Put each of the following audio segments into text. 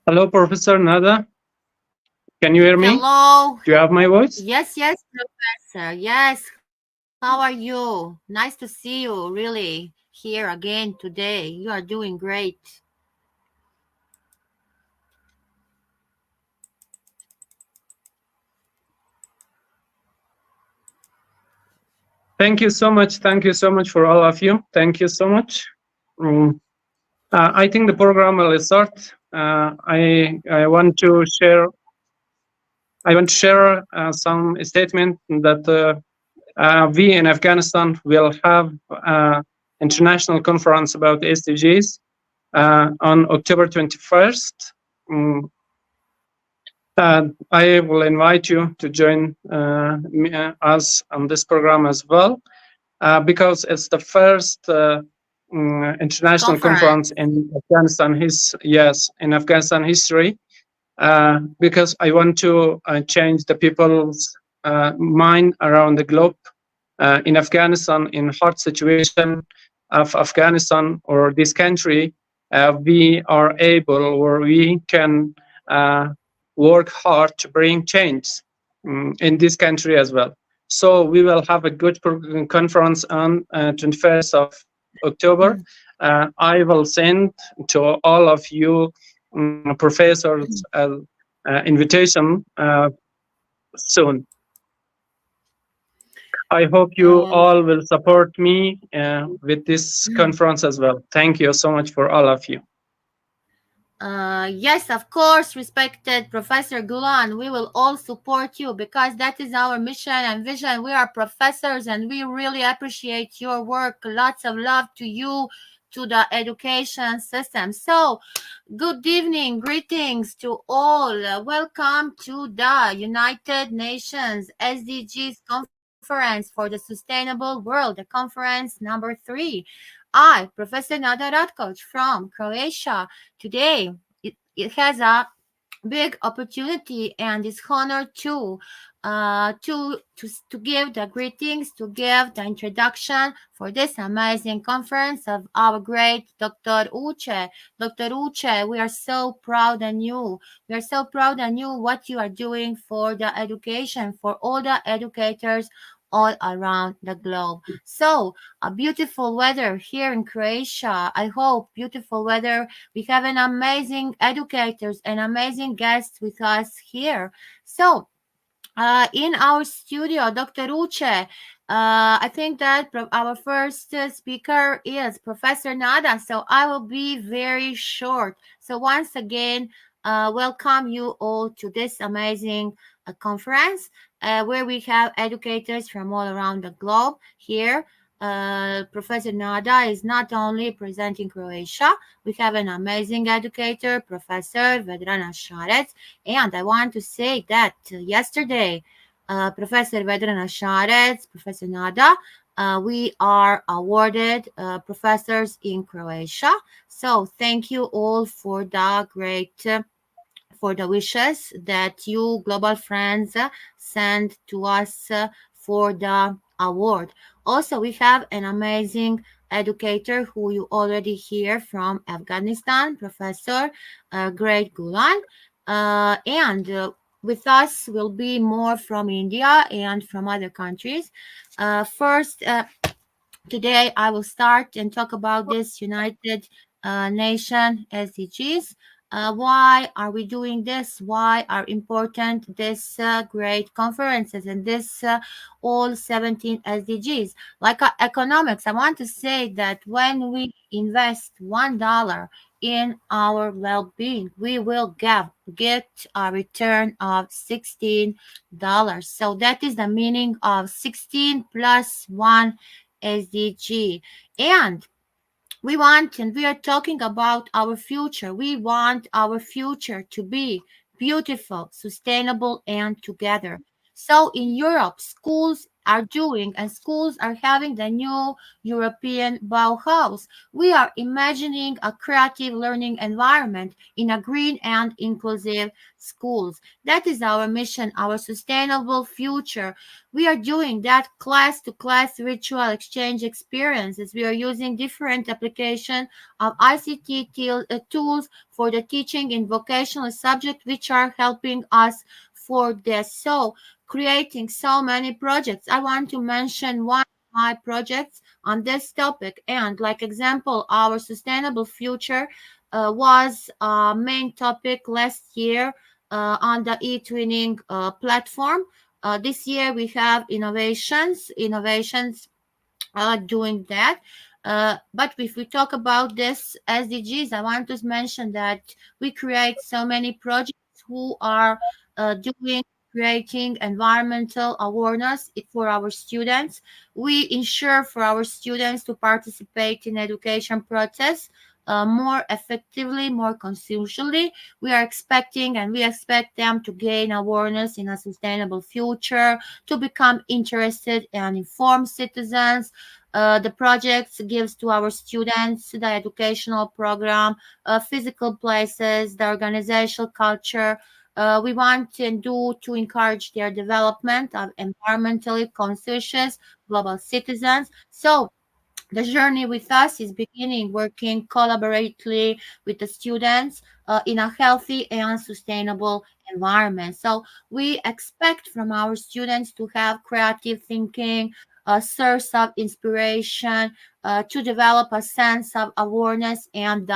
Hello, Professor Nada. Can you hear me? Hello. Do you have my voice? Yes, Professor. Yes. How are you? Nice to see you, really, here again today. You are doing great. Thank you so much. Thank you so much for all of you. Thank you so much. Mm, I think the program will start. I want to share. I want to share some statement that we in Afghanistan will have international conference about SDGs on October 21st. I will invite you to join us on this program as well, because it's the first international conference in Afghanistan. In Afghanistan history, because I want to change the people's mind around the globe. In Afghanistan, in hard situation of Afghanistan or this country, we are able, or we can work hard to bring change in this country as well. So we will have a good conference on 21st of October. I will send to all of you professors invitation soon. I hope you all will support me with this conference as well. Thank you so much for all of you. Yes, of course, respected Professor Gulan. We will all support you because that is our mission and vision. We are professors and we really appreciate your work. Lots of love to you, to the education system. So, good evening, greetings to all. Welcome to the United Nations SDGs Conference for the Sustainable World, the conference number 3. I, Professor Nada Ratkoch from Croatia, today it has a big opportunity and is honored to give the greetings, to give the introduction for this amazing conference of our great Dr. Uche. Dr. Uche, we are so proud of you. We are so proud of you what you are doing for the education, for all the educators all around the globe. So, a beautiful weather here in Croatia. I hope beautiful weather. We have an amazing educators and amazing guests with us here. So, in our studio, Dr. Uche, I think that our first speaker is Professor Nada, so I will be very short. So once again, welcome you all to this amazing conference where we have educators from all around the globe here. Professor Nada is not only presenting Croatia, we have an amazing educator, Professor Vedrana Šarec, and I want to say that yesterday, Professor Vedrana Šarec, Professor Nada, we are awarded professors in Croatia. So thank you all for the great for the wishes that you global friends send to us for the award. Also, we have an amazing educator who you already hear from Afghanistan, Professor Great Gulan. And with us will be more from India and from other countries. First, today I will start and talk about this United Nation SDGs. Why are we doing this? Why are important this great conferences and this all 17 SDGs? Like economics, I want to say that when we invest $1 in our well-being, we will get a return of $16. So that is the meaning of 16 plus 1 SDG. And we want, and we are talking about our future. We want our future to be beautiful, sustainable, and together. So in Europe, schools are doing, and schools are having the new European Bauhaus. We are imagining a creative learning environment in a green and inclusive schools. That is our mission, our sustainable future. We are doing that class to class virtual exchange experiences. We are using different application of ICT tools for the teaching in vocational subject, which are helping us for this. So creating so many projects. I want to mention one of my projects on this topic. And like example, our sustainable future was a main topic last year on the e-twinning platform. This year we have innovations doing that. But if we talk about this SDGs, I want to mention that we create so many projects who are doing creating environmental awareness for our students. We ensure for our students to participate in education process more effectively, more consciously. We are expecting and we expect them to gain awareness in a sustainable future, to become interested and informed citizens. The project gives to our students the educational program, physical places, the organizational culture. We want to do to encourage their development of environmentally conscious global citizens. So the journey with us is beginning working collaboratively with the students in a healthy and sustainable environment. So we expect from our students to have creative thinking, a source of inspiration, to develop a sense of awareness and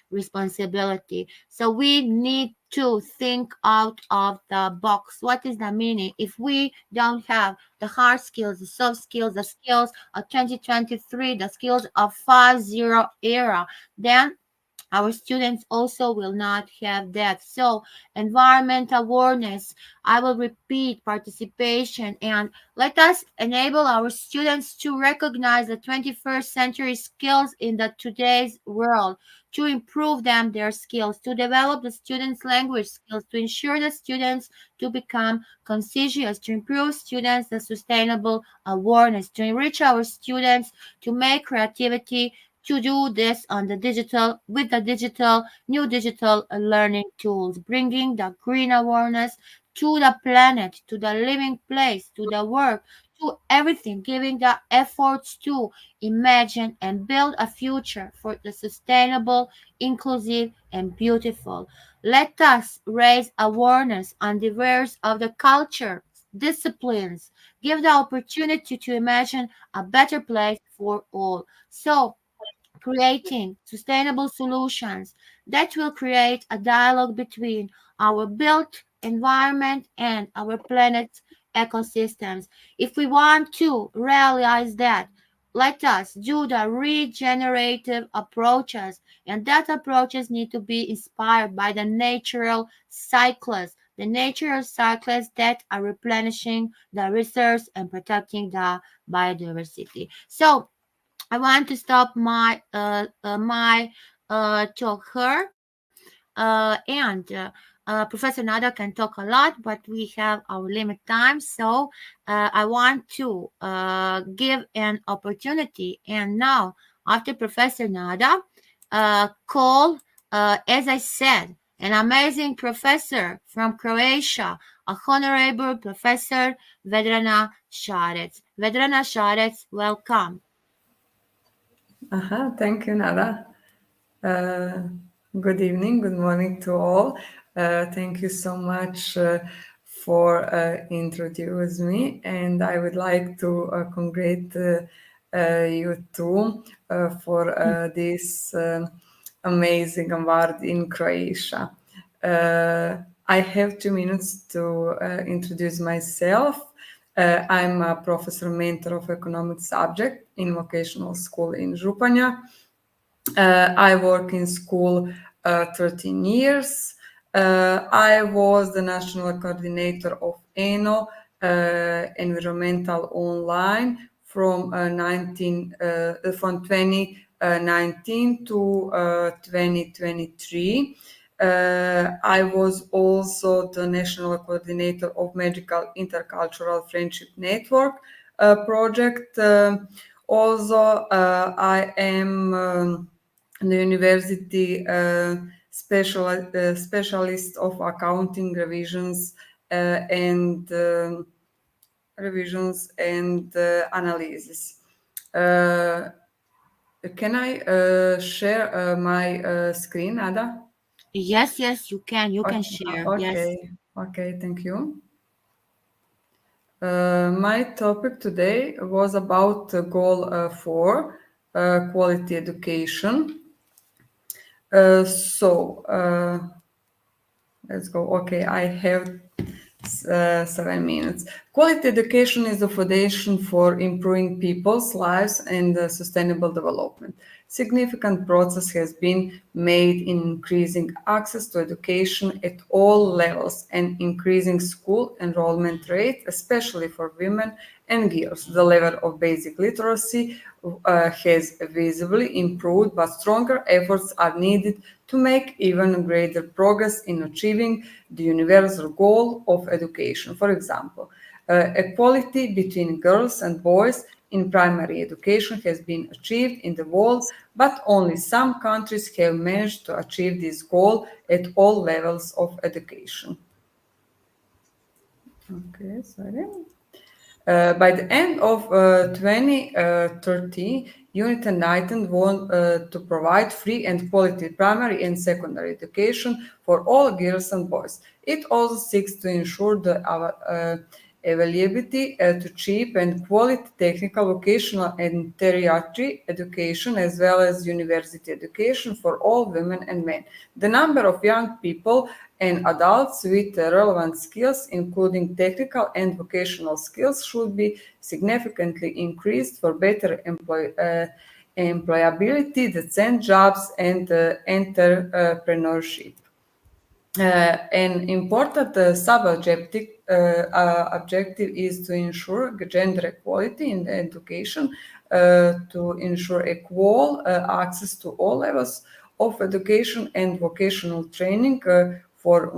responsibility. So we need to think out of the box. What is the meaning? If we don't have the hard skills, the soft skills, the skills of 2023, the skills of 5.0 era, then our students also will not have that. So, environment awareness, I will repeat participation, and let us enable our students to recognize the 21st century skills in the today's world, to improve them their skills, to develop the students' language skills, to ensure the students to become conscious, to improve students the sustainable awareness, to enrich our students, to make creativity, to do this on the digital with the digital new digital learning tools, bringing the green awareness to the planet, to the living place, to the work, to everything, giving the efforts to imagine and build a future for the sustainable, inclusive, and beautiful. Let us raise awareness on diverse of the culture disciplines, give the opportunity to imagine a better place for all. So creating sustainable solutions that will create a dialogue between our built environment and our planet's ecosystems. If we want to realize that, let us do the regenerative approaches, and that approaches need to be inspired by the natural cycles that are replenishing the resource and protecting the biodiversity. So I want to stop my talk here, and Professor Nada can talk a lot, but we have our limit time, so I want to give an opportunity. And now, after Professor Nada, call, as I said, an amazing professor from Croatia, a honorable Professor Vedrana Šarec. Vedrana Šarec, welcome. Thank you, Nada. Good evening, good morning to all. Thank you so much for introducing me, and I would like to congratulate you too for this amazing award in Croatia. I have 2 minutes to introduce myself. I'm a professor mentor of economic subject in vocational school in Županja. I work in school 13 years. I was the national coordinator of ENO, Environmental Online, from 2019 to 2023. I was also the national coordinator of Magical Intercultural Friendship Network project. Also, I am the university specialist of accounting revisions and analysis. Can I share my screen, Ada? Yes, yes, you can. You can share. Yes. Okay, thank you. My topic today was about goal 4, quality education. Let's go. Okay, I have 7 minutes. Quality education is the foundation for improving people's lives and sustainable development. Significant progress has been made in increasing access to education at all levels and increasing school enrollment rate, especially for women and girls. The level of basic literacy has visibly improved, but stronger efforts are needed to make even greater progress in achieving the universal goal of education. For example, equality between girls and boys in primary education has been achieved in the world, but only some countries have managed to achieve this goal at all levels of education. Okay, sorry. By the end of 2013, United Nations want to provide free and quality primary and secondary education for all girls and boys. It also seeks to ensure the availability to cheap and quality technical, vocational and tertiary education, as well as university education for all women and men. The number of young people and adults with relevant skills, including technical and vocational skills, should be significantly increased for better employability, decent jobs, and entrepreneurship. An important sub-objective objective is to ensure gender equality in education, to ensure equal access to all levels of education and vocational training for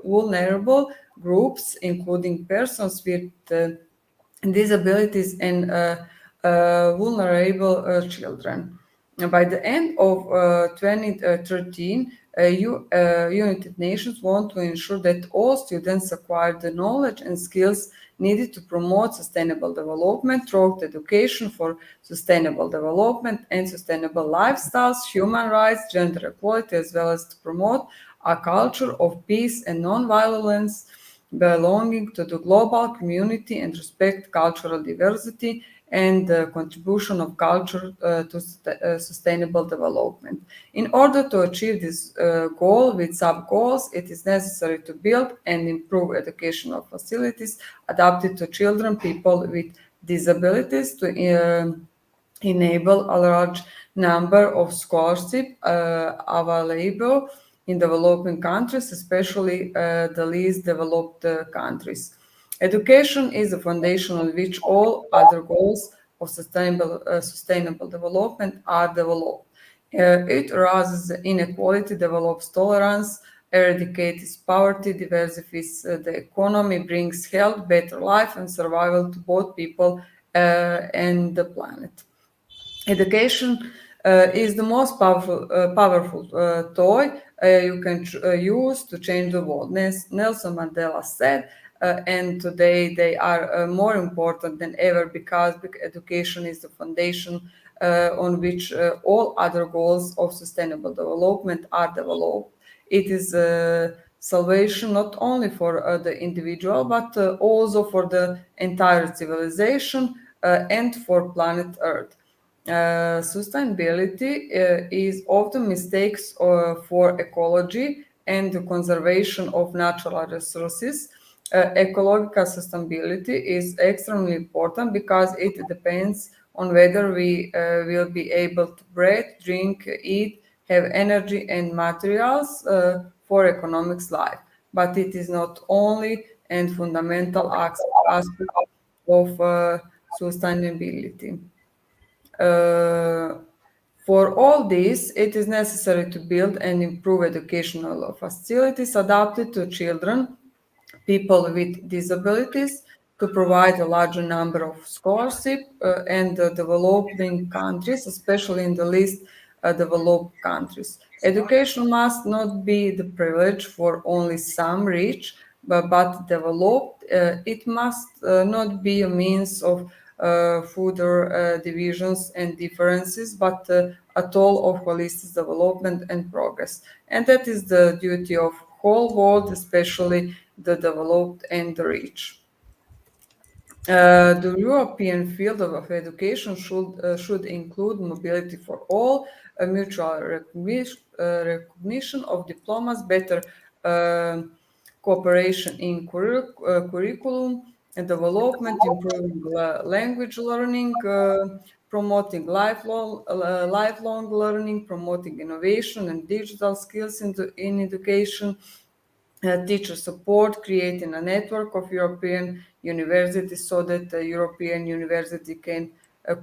vulnerable groups, including persons with disabilities and vulnerable children. By the end of 2013, United Nations want to ensure that all students acquire the knowledge and skills needed to promote sustainable development throughout education for sustainable development and sustainable lifestyles, human rights, gender equality, as well as to promote a culture of peace and non-violence, belonging to the global community and respect cultural diversity and the contribution of culture to sustainable development. In order to achieve this goal with sub-goals, it is necessary to build and improve educational facilities adapted to children, people with disabilities, to enable a large number of scholarships available in developing countries, especially the least developed countries. Education is the foundation on which all other goals of sustainable development are developed. It erases inequality, develops tolerance, eradicates poverty, diversifies the economy, brings health, better life, and survival to both people and the planet. Education is the most powerful toy you can use to change the world. Nelson Mandela said, and today they are more important than ever because education is the foundation on which all other goals of sustainable development are developed. It is salvation not only for the individual, but also for the entire civilization and for planet Earth. Sustainability is often mistakes for ecology and the conservation of natural resources. Ecological sustainability is extremely important because it depends on whether we will be able to breathe, drink, eat, have energy and materials for economic life. But it is not only and fundamental aspect of sustainability. For all this, it is necessary to build and improve educational facilities adapted to children, people with disabilities, to provide a larger number of scholarship and developing countries, especially in the least developed countries. Education must not be the privilege for only some rich, but developed. It must not be a means of further divisions and differences, but a tool of holistic development and progress. And that is the duty of whole world, especially the developed and the rich. The European field of education should include mobility for all, mutual recognition of diplomas, better cooperation in curriculum and development, improving language learning, promoting lifelong learning, promoting innovation and digital skills in education, teacher support, creating a network of European universities so that the European university can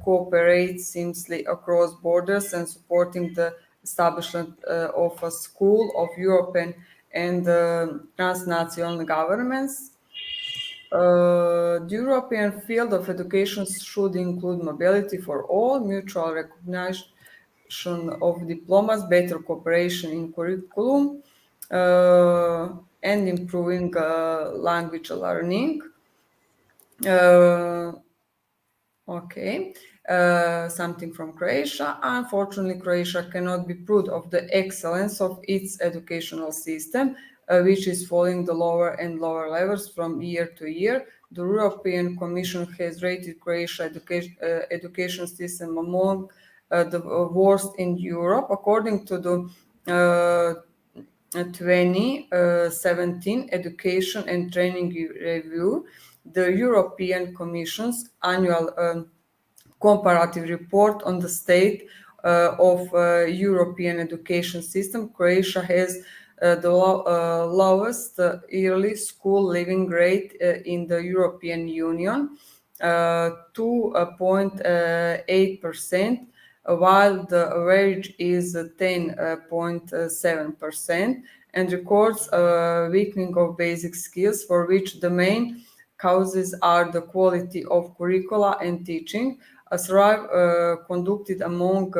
cooperate seamlessly across borders, and supporting the establishment of a school of European and transnational governments. The European field of education should include mobility for all, mutual recognition of diplomas, better cooperation in curriculum, and improving language learning. Okay, something from Croatia. Unfortunately, Croatia cannot be proud of the excellence of its educational system, which is falling the lower and lower levels from year to year. The European Commission has rated Croatia education system among the worst in Europe. According to the 2017 Education and Training Review, the European Commission's annual comparative report on the state of European education system, Croatia has the lowest yearly school living rate in the European Union, 2.8%, while the average is 10.7%, and records a weakening of basic skills, for which the main causes are the quality of curricula and teaching. A survey conducted among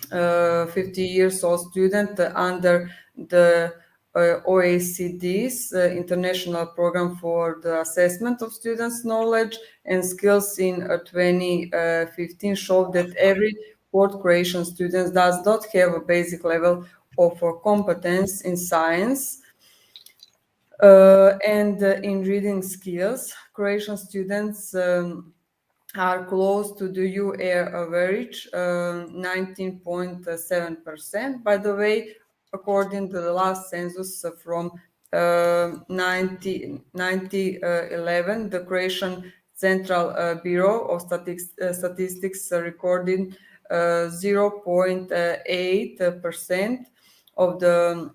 50 years old students under the OECD's International Program for the Assessment of Students' Knowledge and Skills in 2015 showed that every fourth Croatian student does not have a basic level of competence in science and in reading skills. Croatian students are close to the EU average, 19.7%. By the way, according to the last census from 2011, the Croatian Central Bureau of Statistics recorded 0.8% of the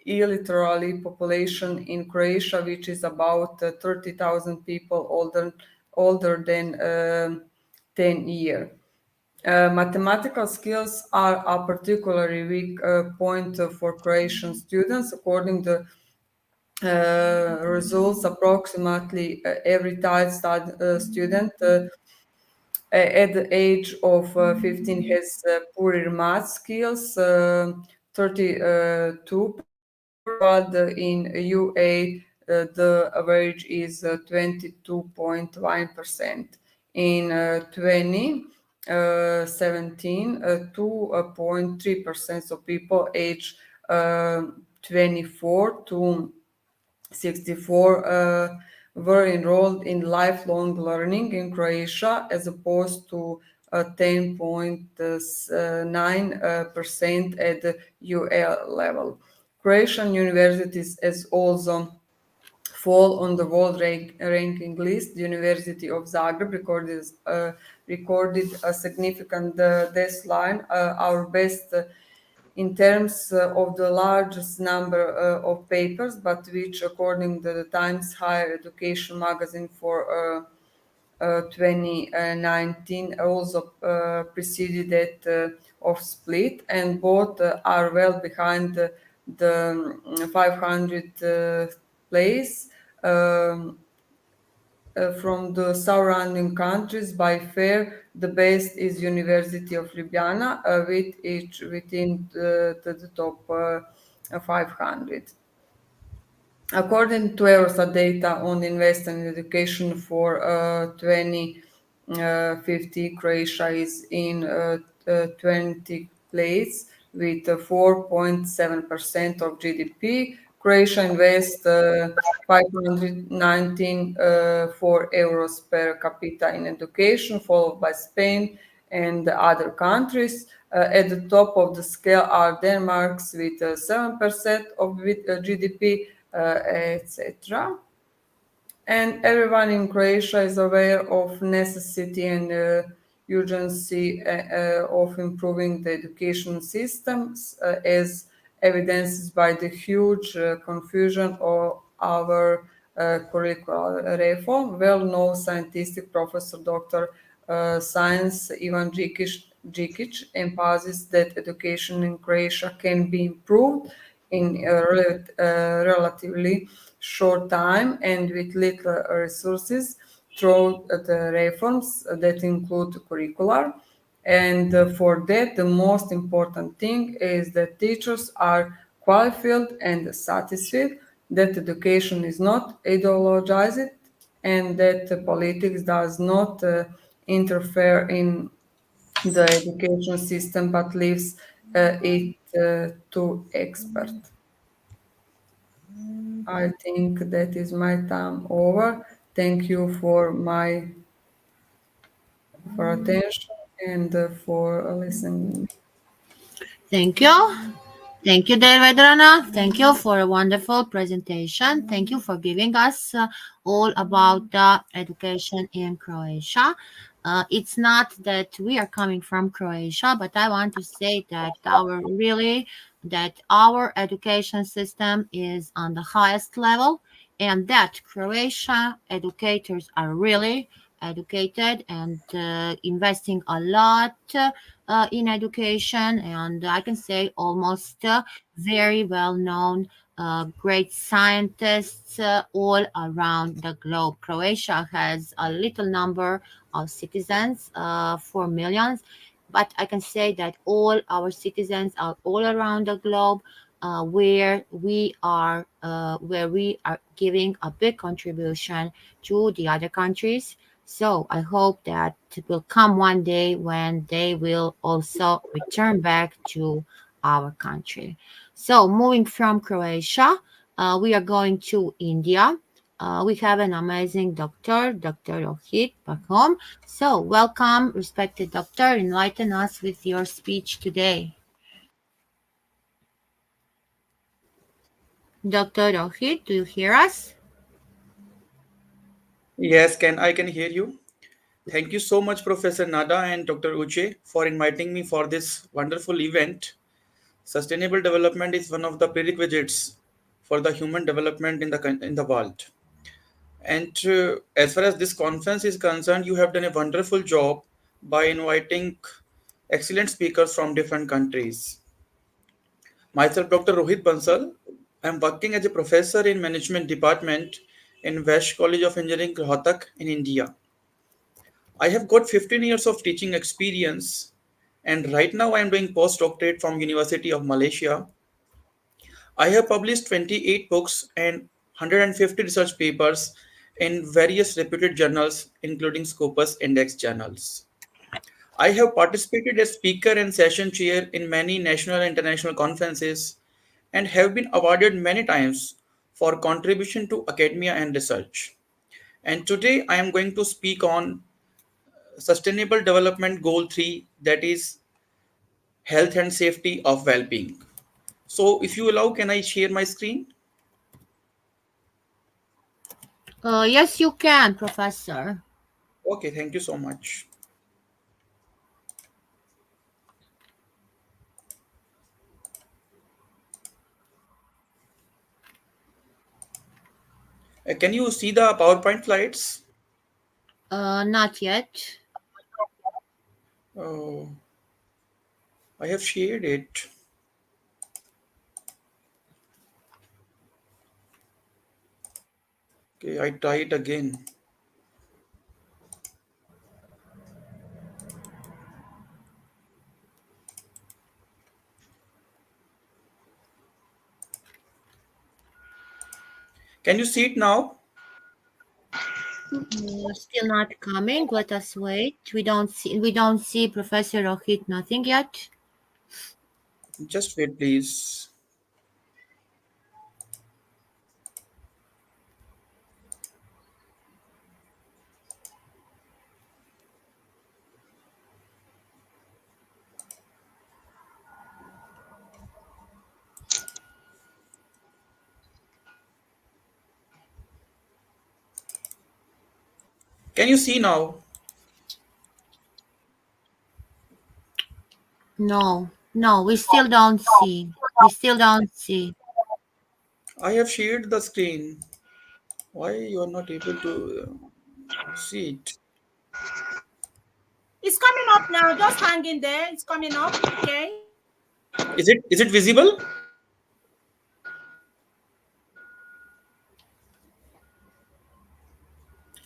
illiterate population in Croatia, which is about 30,000 people older than 10 years. Mathematical skills are a particularly weak point for Croatian students. According to results, approximately every third student at the age of 15 has poorer math skills, 32, but in UA the average is 22.1%. In 2017, 2.3% of people age 24 to 64 were enrolled in lifelong learning in Croatia, as opposed to 10.9% at the UL level. Croatian universities as also fall on the world ranking list. The University of Zagreb recorded a significant decline, our best in terms of the largest number of papers, but which, according to the Times Higher Education magazine for 2019, also preceded that of Split, and both are well behind the 500th place. from the surrounding countries, by far the best is University of Ljubljana, with each within the top 500. According to Eurostat data on investment in education for 2050, Croatia is in 20th place with 4.7% of GDP. Croatia invests 519 euros per capita in education, followed by Spain and other countries. At the top of the scale are Denmark's with 7% of GDP, etc. And everyone in Croatia is aware of necessity and urgency of improving the education systems, as evidenced by the huge confusion of our curricular reform. Well-known scientific professor, Dr. Science Ivan Džikić emphasizes that education in Croatia can be improved in a relatively short time and with little resources through the reforms that include curricular. And for that, the most important thing is that teachers are qualified and satisfied, that education is not ideologized, and that politics does not interfere in the education system but leaves it to experts. I think that is my time over. Thank you for attention and for listening. Thank you. Thank you, Vedrana. Thank you for a wonderful presentation. Thank you for giving us all about the education in Croatia. It's not that we are coming from Croatia, but I want to say that our education system is on the highest level, and that Croatia educators are really educated and investing a lot in education, and I can say almost very well known great scientists all around the globe. Croatia has a little number of citizens, 4 millions, but I can say that all our citizens are all around the globe. Where we are giving a big contribution to the other countries. So I hope that it will come one day when they will also return back to our country. So moving from Croatia, we are going to India. We have an amazing doctor, Dr. Rohit Pakhom. So welcome, respected doctor. Enlighten us with your speech today. Dr. Rohit, do you hear us? Yes, I can hear you. Thank you so much, Professor Nada and Dr. Uche, for inviting me for this wonderful event. Sustainable development is one of the prerequisites for the human development in the world. And as far as this conference is concerned, you have done a wonderful job by inviting excellent speakers from different countries. Myself, Dr. Rohit Bansal. I am working as a professor in management department in West College of Engineering, Rohtak in India. I have got 15 years of teaching experience, and right now I am doing postdoctorate from University of Malaysia. I have published 28 books and 150 research papers in various reputed journals, including Scopus Index journals. I have participated as speaker and session chair in many national and international conferences and have been awarded many times for contribution to academia and research. And today I am going to speak on Sustainable Development Goal 3, that is health and safety of well-being. So if you allow, can I share my screen? Yes, you can, Professor. Okay, thank you so much. Can you see the PowerPoint slides? Not yet. Oh, I have shared it. Okay, I try it again. Can you see it now? Still not coming. Let us wait. We don't see Professor Rohit. Nothing yet. Just wait, please. Can you see now? No, no, we still don't see. We still don't see. I have shared the screen. Why you are not able to see it? It's coming up now. Just hang in there. It's coming up. Okay. Is it visible?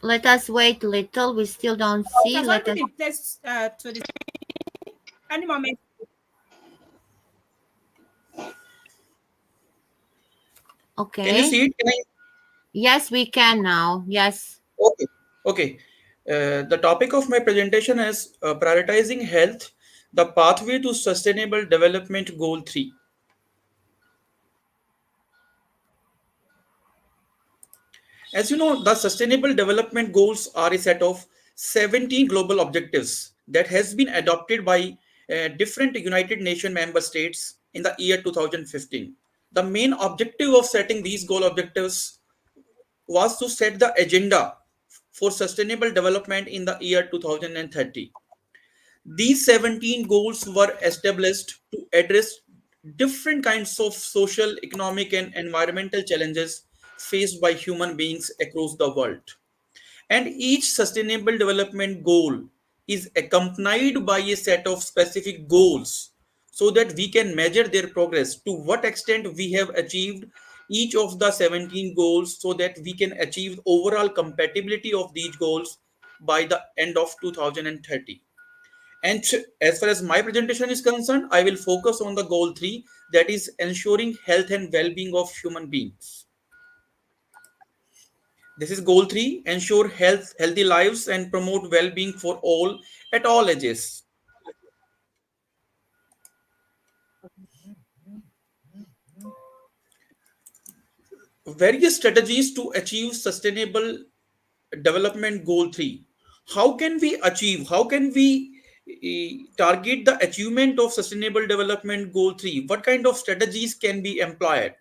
Let us wait a little. We still don't It see. has Let already us. been placed to the any moment. Can you Okay. see it? Can I? Yes, we can now. Yes. Okay. Okay. The topic of my presentation is prioritizing health, the pathway to sustainable development goal 3. As you know, the sustainable development goals are a set of 17 global objectives that has been adopted by different United Nations member states in the year 2015. The main objective of setting these goal objectives was to set the agenda for sustainable development in the year 2030. These 17 goals were established to address different kinds of social, economic, and environmental challenges faced by human beings across the world. And each sustainable development goal is accompanied by a set of specific goals so that we can measure their progress, to what extent we have achieved each of the 17 goals, so that we can achieve overall compatibility of these goals by the end of 2030. And as far as my presentation is concerned, I will focus on the goal 3, that is ensuring health and well-being of human beings. This is goal 3, ensure healthy lives and promote well-being for all at all ages. Various strategies to achieve sustainable development goal 3. How can we target the achievement of sustainable development goal 3? What kind of strategies can be employed?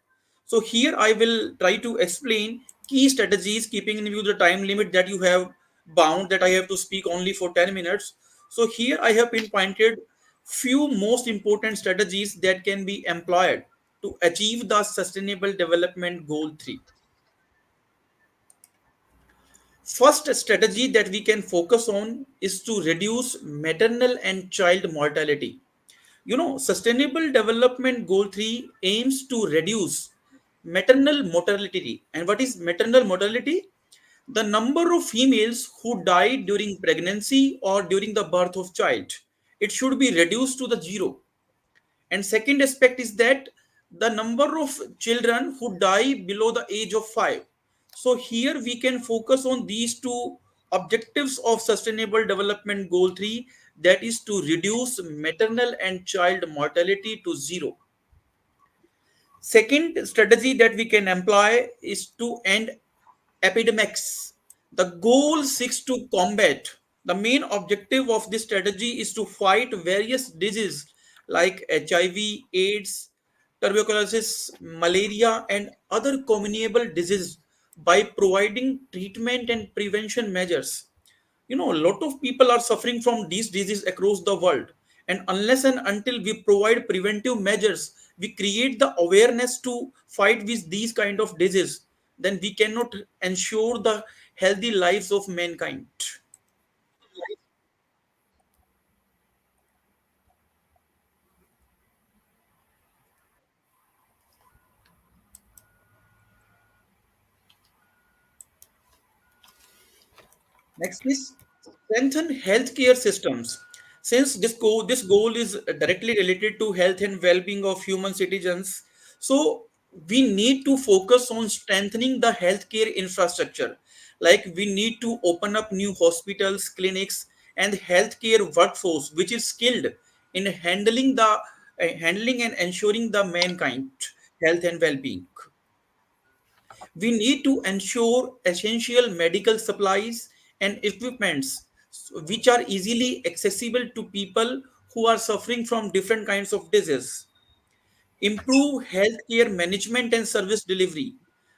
So here I will try to explain key strategies, keeping in view the time limit that you have bound, that I have to speak only for 10 minutes. So here I have pinpointed few most important strategies that can be employed to achieve the sustainable development goal 3. First strategy that we can focus on is to reduce maternal and child mortality. You know, Sustainable Development Goal 3 aims to reduce maternal mortality. And what is maternal mortality? The number of females who die during pregnancy or during the birth of child. It should be reduced to the zero. And second aspect is that the number of children who die below the age of 5. So here we can focus on these two objectives of sustainable development goal 3, that is to reduce maternal and child mortality to zero. Second strategy that we can employ is to end epidemics. The goal seeks to combat. The main objective of this strategy is to fight various diseases like HIV, AIDS, tuberculosis, malaria, and other communicable diseases by providing treatment and prevention measures. A lot of people are suffering from these diseases across the world, and unless and until we provide preventive measures, we create the awareness to fight with these kind of diseases, then we cannot ensure the healthy lives of mankind. Next is strengthen healthcare systems. Since this goal is directly related to health and well-being of human citizens, so we need to focus on strengthening the healthcare infrastructure. Like we need to open up new hospitals, clinics, and healthcare workforce which is skilled in handling and ensuring the mankind health and well-being. We need to ensure essential medical supplies and equipments which are easily accessible to people who are suffering from different kinds of disease. Improve healthcare management and service delivery.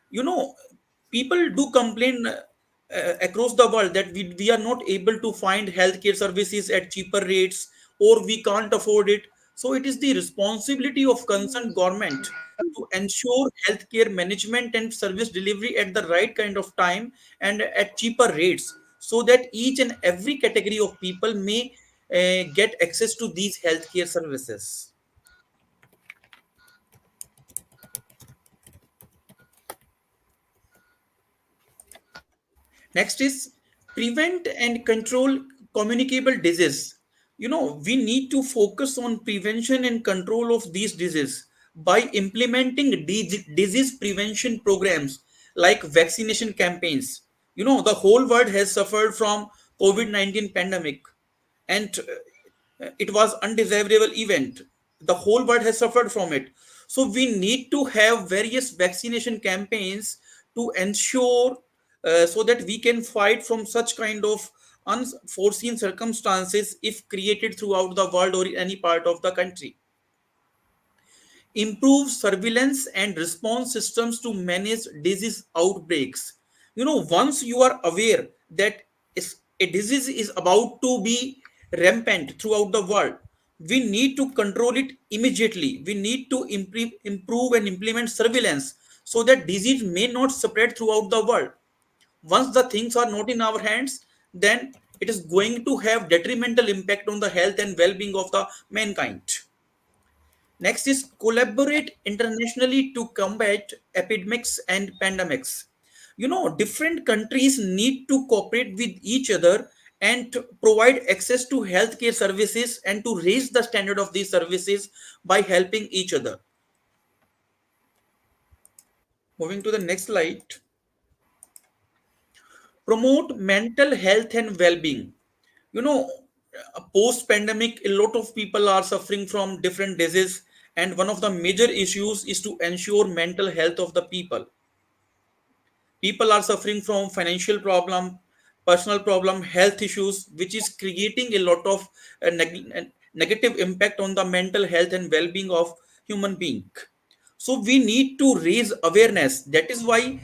You know, people do complain across the world that we are not able to find healthcare services at cheaper rates, or we can't afford it. So it is the responsibility of concerned government to ensure healthcare management and service delivery at the right kind of time and at cheaper rates, so that each and every category of people may get access to these healthcare services. Next is prevent and control communicable disease. You know, we need to focus on prevention and control of these diseases by implementing disease prevention programs like vaccination campaigns. You know, the whole world has suffered from COVID-19 pandemic, and it was undesirable event. The whole world has suffered from it. So we need to have various vaccination campaigns to ensure, so that we can fight from such kind of unforeseen circumstances if created throughout the world or in any part of the country. Improve surveillance and response systems to manage disease outbreaks. You know, once you are aware that a disease is about to be rampant throughout the world, we need to control it immediately. We need to improve and implement surveillance so that disease may not spread throughout the world. Once the things are not in our hands, then it is going to have detrimental impact on the health and well-being of the mankind. Next is collaborate internationally to combat epidemics and pandemics. You know, different countries need to cooperate with each other and to provide access to healthcare services and to raise the standard of these services by helping each other. Moving to the next slide. Promote mental health and well-being. You know, post pandemic, a lot of people are suffering from different diseases, and one of the major issues is to ensure mental health of the people. People are suffering from financial problem, personal problem, health issues, which is creating a lot of negative impact on the mental health and well-being of human being. So we need to raise awareness. That is why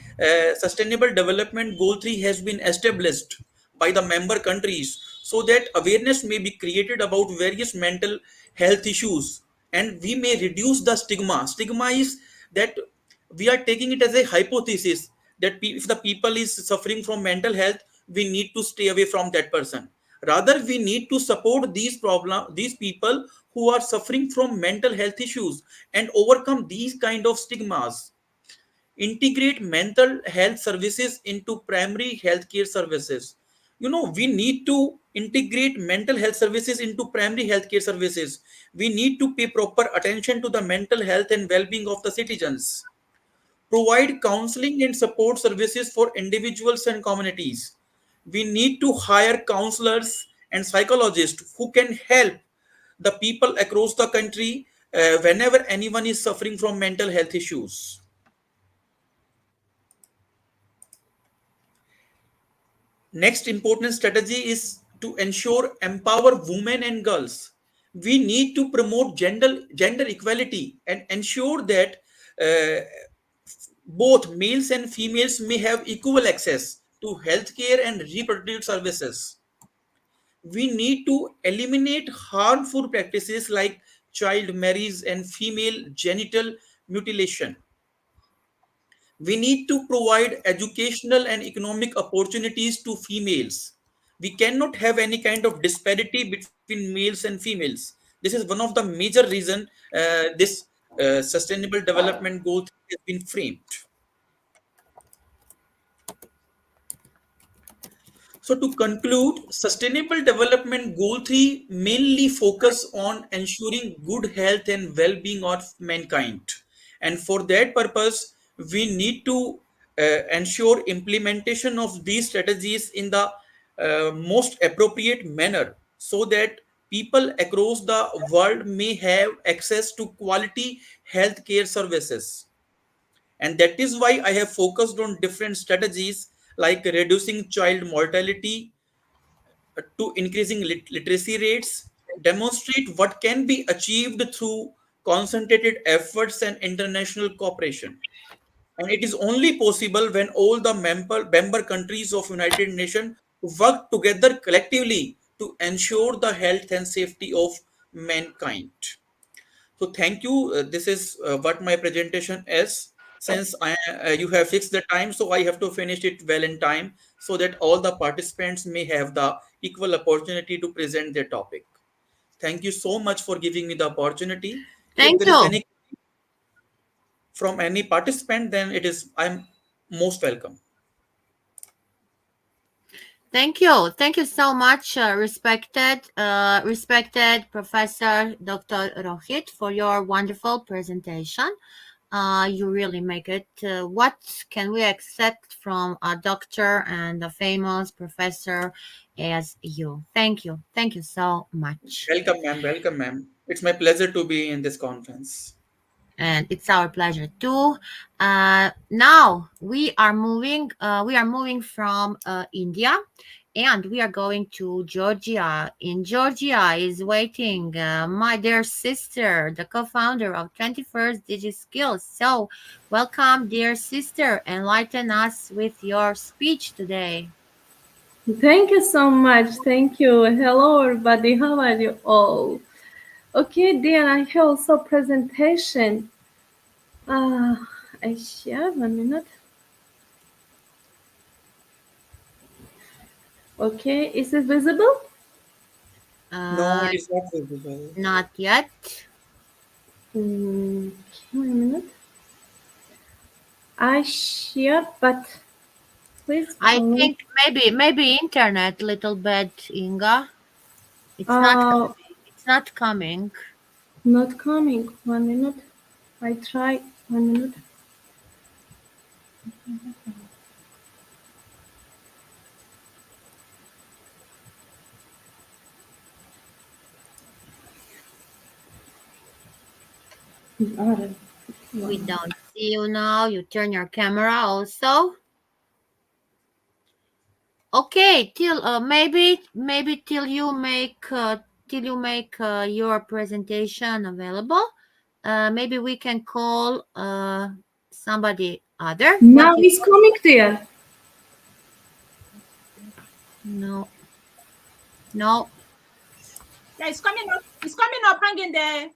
sustainable development goal 3 has been established by the member countries, so that awareness may be created about various mental health issues, and we may reduce the stigma is that we are taking it as a hypothesis that if the people is suffering from mental health, we need to stay away from that person. Rather, we need to support these people who are suffering from mental health issues and overcome these kind of stigmas. Integrate mental health services into primary healthcare services. You know, we need to integrate mental health services into primary healthcare services. We need to pay proper attention to the mental health and well-being of the citizens. Provide counseling and support services for individuals and communities. We need to hire counselors and psychologists who can help the people across the country whenever anyone is suffering from mental health issues. Next important strategy is to ensure empower women and girls. We need to promote gender equality and ensure that uh, both males and females may have equal access to healthcare and reproductive services. We need to eliminate harmful practices like child marriage and female genital mutilation. We need to provide educational and economic opportunities to females. We cannot have any kind of disparity between males and females. This is one of the major reason this sustainable development goal has been framed. So to conclude, Sustainable Development Goal 3 mainly focus on ensuring good health and well-being of mankind. And for that purpose, we need to ensure implementation of these strategies in the most appropriate manner, so that people across the world may have access to quality healthcare services. And that is why I have focused on different strategies like reducing child mortality to increasing literacy rates, demonstrate what can be achieved through concentrated efforts and international cooperation. And it is only possible when all the member countries of United Nations work together collectively to ensure the health and safety of mankind. So thank you. This is what my presentation is. Since you have fixed the time, so I have to finish it well in time so that all the participants may have the equal opportunity to present their topic. Thank you so much for giving me the opportunity. If Thank there is you. any from any participant, then it is I'm most welcome. Thank you. Thank you so much, respected Professor Dr. Rohit, for your wonderful presentation. You really make it. What can we expect from a doctor and a famous professor as you? Thank you. Thank you so much. Welcome, ma'am. Welcome, ma'am. It's my pleasure to be in this conference. And it's our pleasure too. Now we are moving. We are moving from India, and we are going to Georgia. In Georgia is waiting my dear sister, the co-founder of 21st DIGI Skillz. So, welcome, dear sister. Enlighten us with your speech today. Thank you so much. Thank you. Hello, everybody. How are you all? Okay, then I have also presentation. I share 1 minute. Okay, is it visible? No, it is not visible. Not yet. Okay, 1 minute. I share, but please. I think maybe internet little bit, Inga. It's not. It's not coming. Not coming. 1 minute. I try 1 minute. We don't see you now. You turn your camera also. Okay, till maybe till you make your presentation available. Maybe we can call somebody other. Now it's coming there. No. Yeah, it's coming up. It's coming up. Hang in there.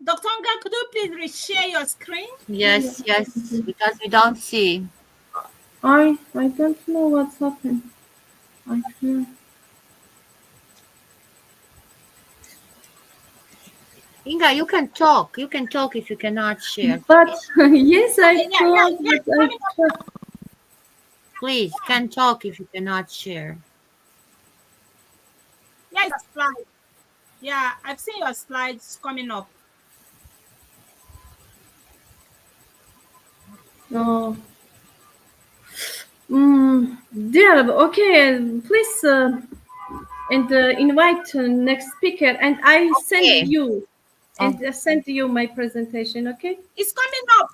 Dr. Nga, could you please share your screen? Yes, because we don't see. I don't know what's happened. I feel. Inga, you can talk. You can talk if you cannot share. But yes, I Yeah, thought. Please, can talk if you cannot share. Yeah, it's a slide. Yeah, I've seen your slides coming up. Oh. Dear, okay, please and invite next speaker, and I send you and send you my presentation. Okay? It's coming up.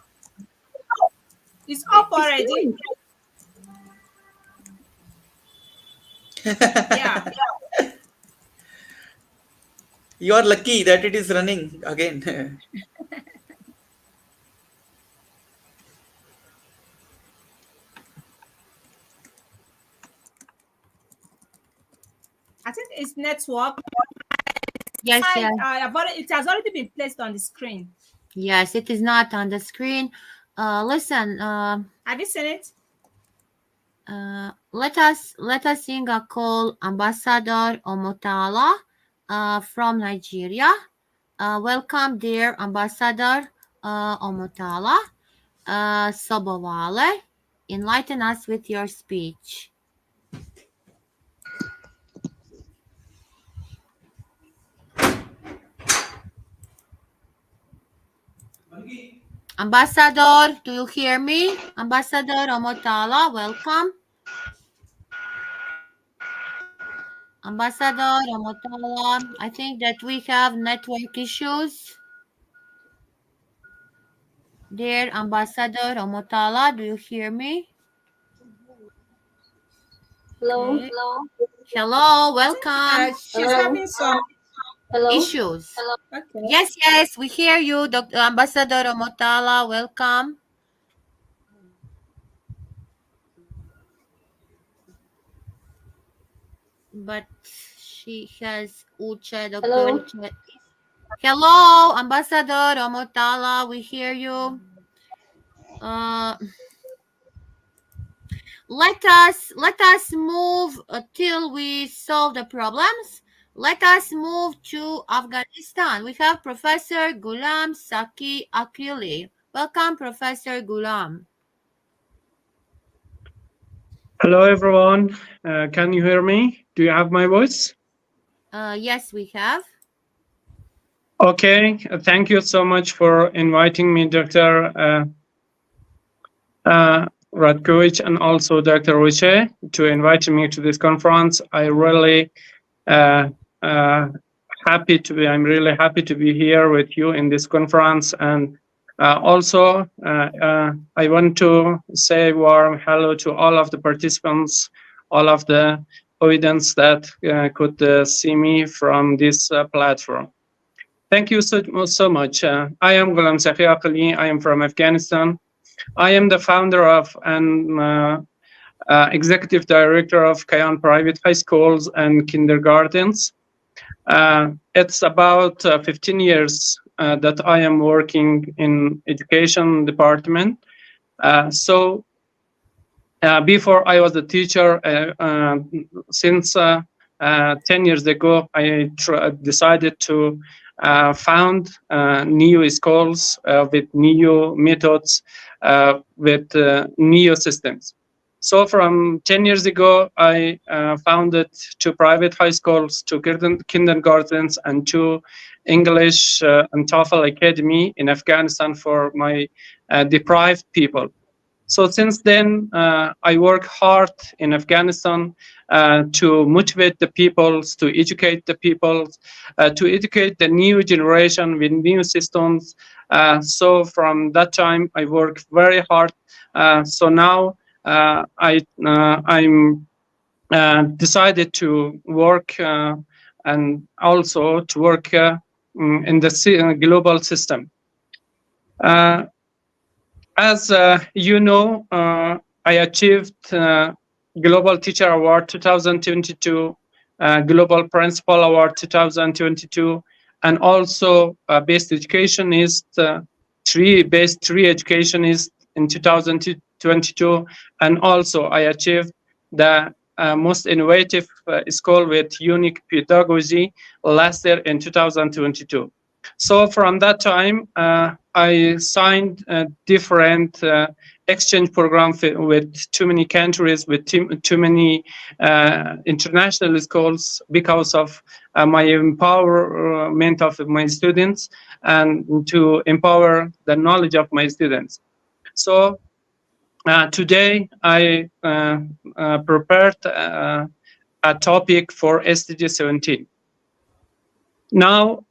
It's up already. Yeah. You are lucky that it is running again. I think it's network. Yes, Fine. yes. It has already been placed on the screen. Yes, it is not on the screen. Listen. Have you seen it? Let us sing a call Ambassador Omotala from Nigeria. Welcome, dear Ambassador Omotala. Sobowale, enlighten us with your speech. Ambassador, do you hear me? Ambassador Omotala, welcome. Ambassador Omotala, I think that we have network issues. Dear Ambassador Omotala, do you hear me? Hello. Okay. Hello, welcome. She's having some issues. Okay. Yes, we hear you, Dr. Ambassador Omotala, welcome. But she has Uche, Dr. Hello. Uche. Hello, Ambassador Omotala, we hear you. Let us move till we solve the problems. Let us move to Afghanistan. We have Professor Ghulam Saki Akili. Welcome, Professor Ghulam. Hello, everyone. Can you hear me? Do you have my voice? Yes, we have. Okay. Thank you so much for inviting me, Dr. Radkovich, and also Dr. Uche, to invite me to this conference. I'm really happy to be here with you in this conference. And also, I want to say warm hello to all of the participants, all of the audience that could see me from this platform. Thank you so much. I am Ghulam Saki Akili. I am from Afghanistan. I am the founder of and executive director of Kayan Private High Schools and Kindergartens. It's about 15 years that I am working in education department. So before I was a teacher, since 10 years ago, I decided to found new schools with new methods, with new systems. So from 10 years ago, I founded 2 private high schools, 2 kindergartens, and 2 English and TOEFL Academy in Afghanistan for my deprived people. So since then, I work hard in Afghanistan to motivate the peoples, to educate the peoples, to educate the new generation with new systems. So from that time, I work very hard. So now I'm decided to work and also to work in the global system. As you know, I achieved Global Teacher Award 2022, Global Principal Award 2022, and also Best Educationist, Best 3 Educationist in 2022, and also I achieved the most innovative school with unique pedagogy last year in 2022. So from that time, I signed a different exchange program with too many countries, with too many international schools, because of my empowerment of my students and to empower the knowledge of my students. So today I prepared a topic for SDG 17. Now,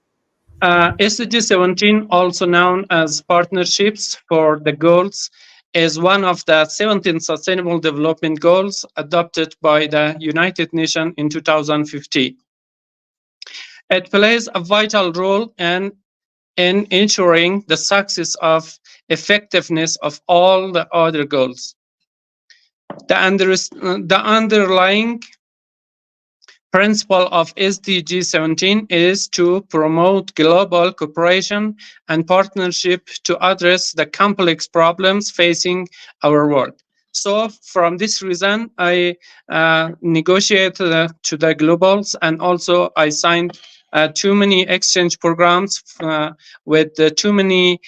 SDG 17, also known as Partnerships for the Goals, is one of the 17 Sustainable Development Goals adopted by the United Nations in 2015. It plays a vital role in ensuring the success of effectiveness of all the other goals. The underlying principle of SDG 17 is to promote global cooperation and partnership to address the complex problems facing our world. So from this reason, I negotiated to the globals, and also I signed too many exchange programs with too many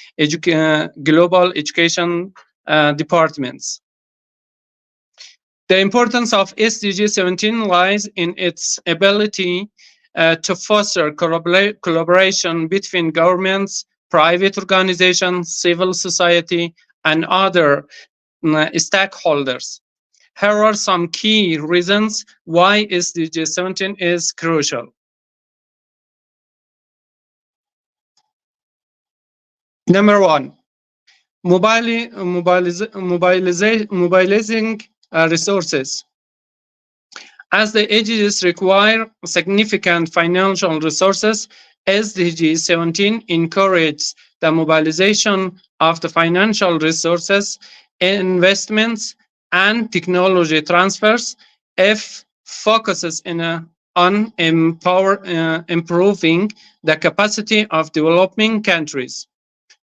global education departments. The importance of SDG 17 lies in its ability to foster collaboration between governments, private organizations, civil society, and other stakeholders. Here are some key reasons why SDG 17 is crucial. Number one, mobilizing resources. As the DIGIs require significant financial resources, SDG 17 encourages the mobilization of the financial resources, investments, and technology transfers. If focuses on improving the capacity of developing countries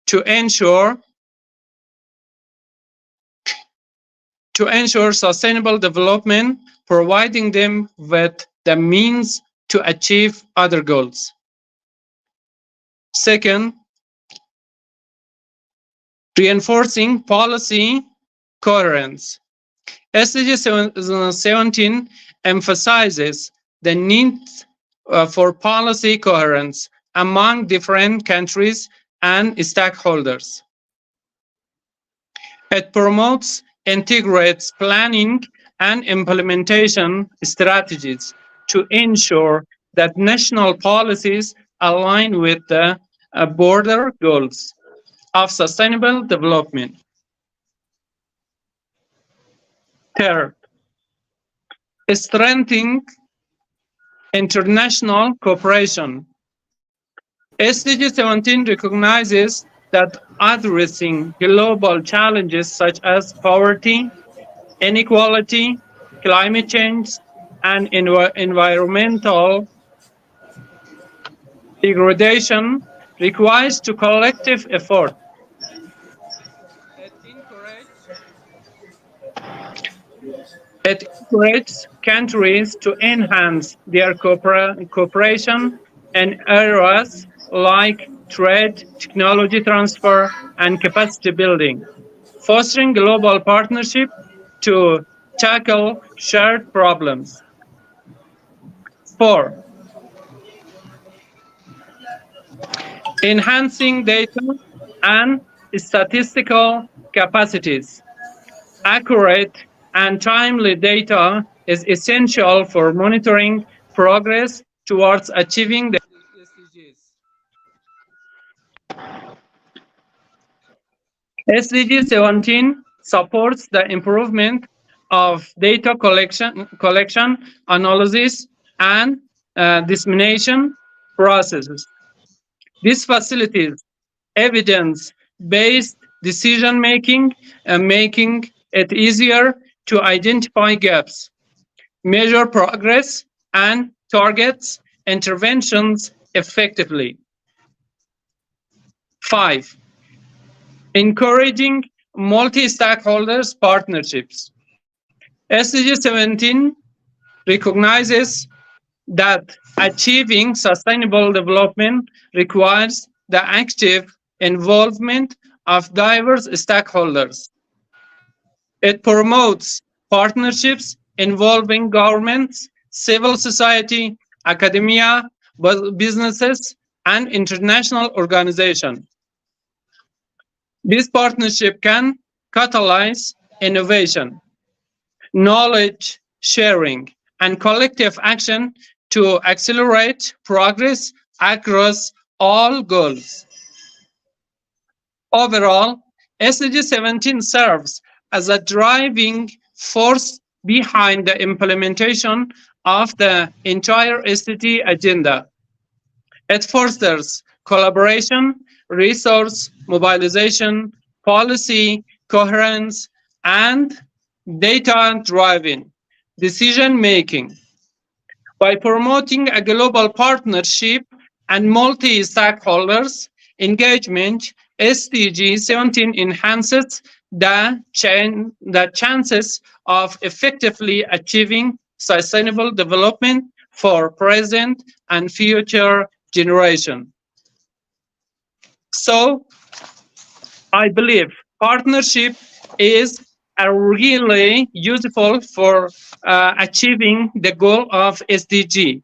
to ensure sustainable development, providing them with the means to achieve other goals. Second, reinforcing policy coherence. SDG 17 emphasizes the need for policy coherence among different countries and stakeholders. It promotes integrates planning and implementation strategies to ensure that national policies align with the broader goals of sustainable development. Third, strengthening international cooperation. SDG 17 recognizes that addressing global challenges such as poverty, inequality, climate change, and environmental degradation requires to collective effort. It encourages countries to enhance their cooperation in areas like trade, technology transfer, and capacity building, fostering global partnership to tackle shared problems. 4, enhancing data and statistical capacities. Accurate and timely data is essential for monitoring progress towards achieving the SDGs. SDG 17 supports the improvement of data collection, analysis, and dissemination processes. This facilitates evidence-based decision-making and making it easier to identify gaps, measure progress, and target interventions effectively. 5, encouraging multi-stakeholders partnerships. SDG 17 recognizes that achieving sustainable development requires the active involvement of diverse stakeholders. It promotes partnerships involving governments, civil society, academia, businesses, and international organizations. This partnership can catalyze innovation, knowledge sharing, and collective action to accelerate progress across all goals. Overall, SDG 17 serves as a driving force behind the implementation of the entire SDG agenda. It fosters collaboration, resource mobilization, policy coherence, and data-driven decision-making. By promoting a global partnership and multi-stakeholders engagement, SDG 17 enhances the chances of effectively achieving sustainable development for present and future generations. So I believe partnership is really useful for achieving the goal of SDG,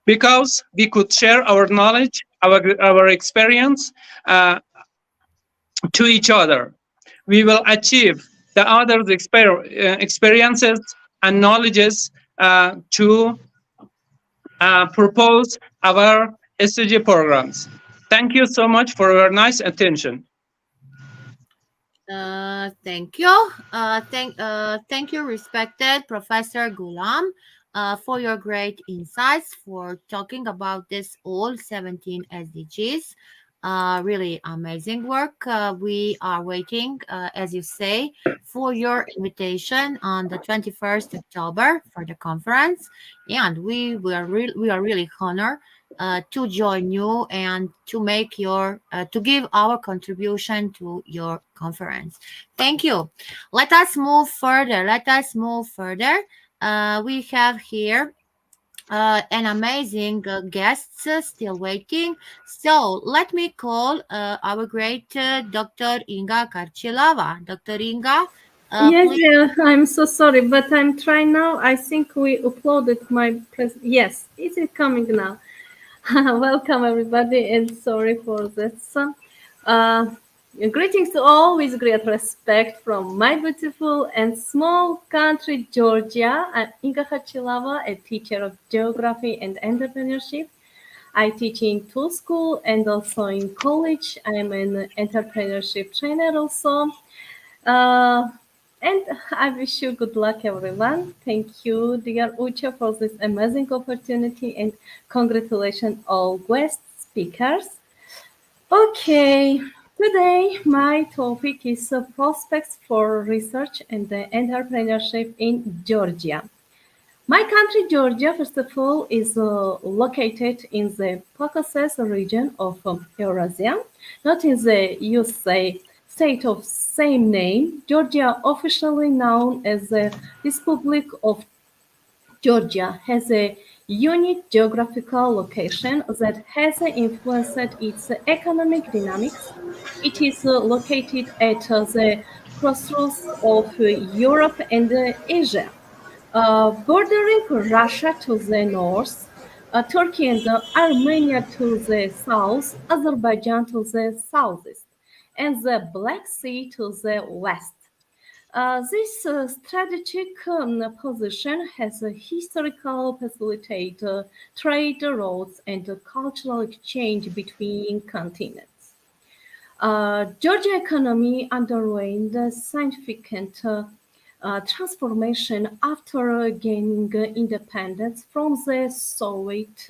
because we could share our knowledge, our experience to each other. We will achieve the others' experiences and knowledges to propose our SDG programs. Thank you so much for your nice attention. Thank you. Thank you, respected Professor Ghulam, for your great insights, for talking about this all 17 SDGs. Really amazing work. We are waiting, as you say, for your invitation on the 21st October for the conference, and we are really honored to join you and to make your to give our contribution to your conference. Thank you. Let us move further. We have here an amazing guests still waiting. So let me call our great Dr. Inga Karchilova. Dr. Inga, Yes, please. yeah, I'm so sorry, but I'm trying now. I think we uploaded my yes, it is coming now. Welcome everybody, and sorry for this. Greetings to all with great respect from my beautiful and small country, Georgia. I'm Inga Karchilova, a teacher of geography and entrepreneurship. I teach in tool school and also in college. I'm an entrepreneurship trainer also. And I wish you good luck, everyone. Thank you, dear Uche, for this amazing opportunity, and congratulations all guest speakers. Okay, today my topic is prospects for research and entrepreneurship in Georgia. My country, Georgia, first of all, is located in the Caucasus region of Eurasia, not in the USA state of same name. Georgia, officially known as the Republic of Georgia, has a unique geographical location that has influenced its economic dynamics. It is located at the crossroads of Europe and Asia. Bordering Russia to the north, Turkey and Armenia to the south, Azerbaijan to the southeast, and the Black Sea to the west. This strategic position has a historical facilitate trade routes and cultural exchange between continents. Georgia economy underwent a significant transformation after gaining independence from the Soviet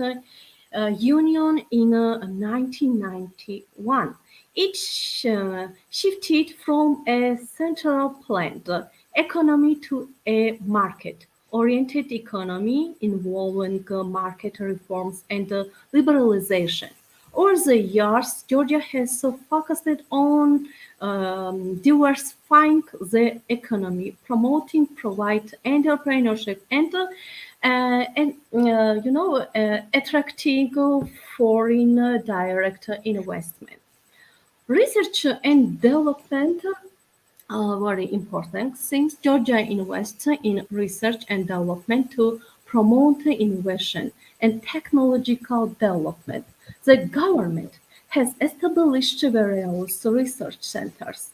Union in 1991. It shifted from a central planned economy to a market-oriented economy involving market reforms and liberalization. Over the years, Georgia has focused on diversifying the economy, promoting private entrepreneurship, and attracting foreign direct investment. Research and development are very important since Georgia invests in research and development to promote innovation and technological development. The government has established various research centers,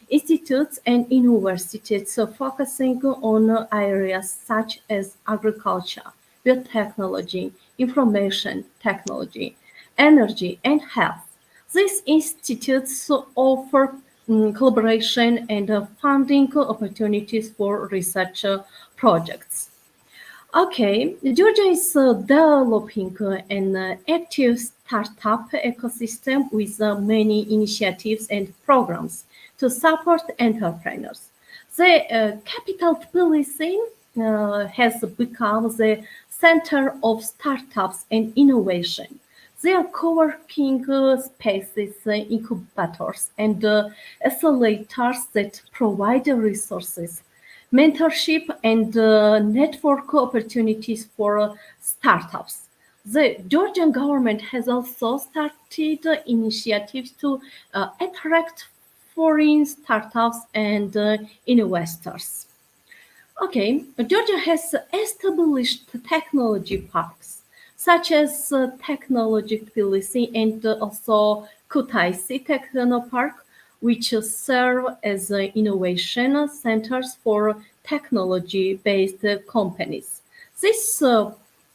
institutes, and universities focusing on areas such as agriculture, biotechnology, information technology, energy, and health. These institutes offer collaboration and funding opportunities for research projects. Okay, Georgia is developing an active startup ecosystem with many initiatives and programs to support entrepreneurs. The capital Tbilisi has become the center of startups and innovation. They are co-working spaces, incubators, and accelerators that provide resources, mentorship, and network opportunities for startups. The Georgian government has also started initiatives to attract foreign startups and investors. Okay, Georgia has established technology parks such as Technology Tbilisi and also Kutaisi Technopark, which serve as innovation centers for technology-based companies. These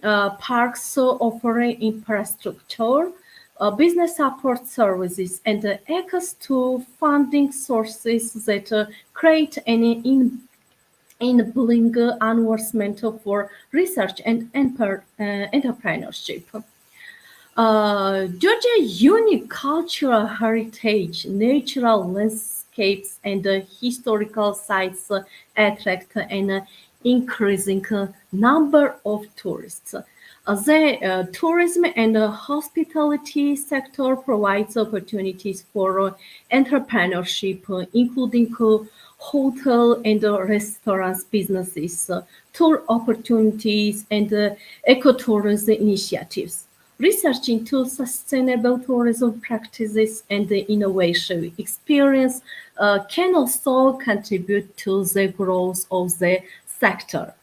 parks offer infrastructure, business support services, and access to funding sources that create an enabling environment for research and entrepreneurship. Georgia's unique cultural heritage, natural landscapes, and historical sites attract an increasing number of tourists. The tourism and hospitality sector provides opportunities for entrepreneurship, including hotel and restaurants businesses, tour opportunities, and ecotourism initiatives. Research into sustainable tourism practices and innovation experience can also contribute to the growth of the sector.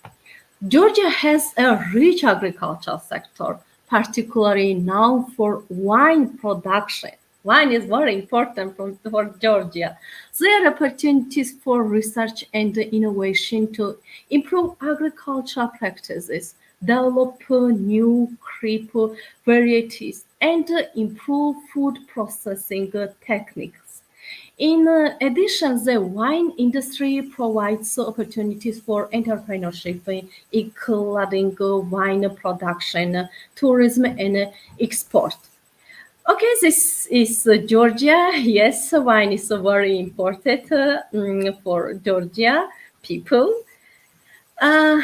Georgia has a rich agricultural sector, particularly known for wine production. Wine is very important for Georgia. There are opportunities for research and innovation to improve agricultural practices, develop new crop varieties, and improve food processing techniques. In addition, the wine industry provides opportunities for entrepreneurship, including wine production, tourism, and export. Okay, this is Georgia. Yes, wine is very important for Georgia people. The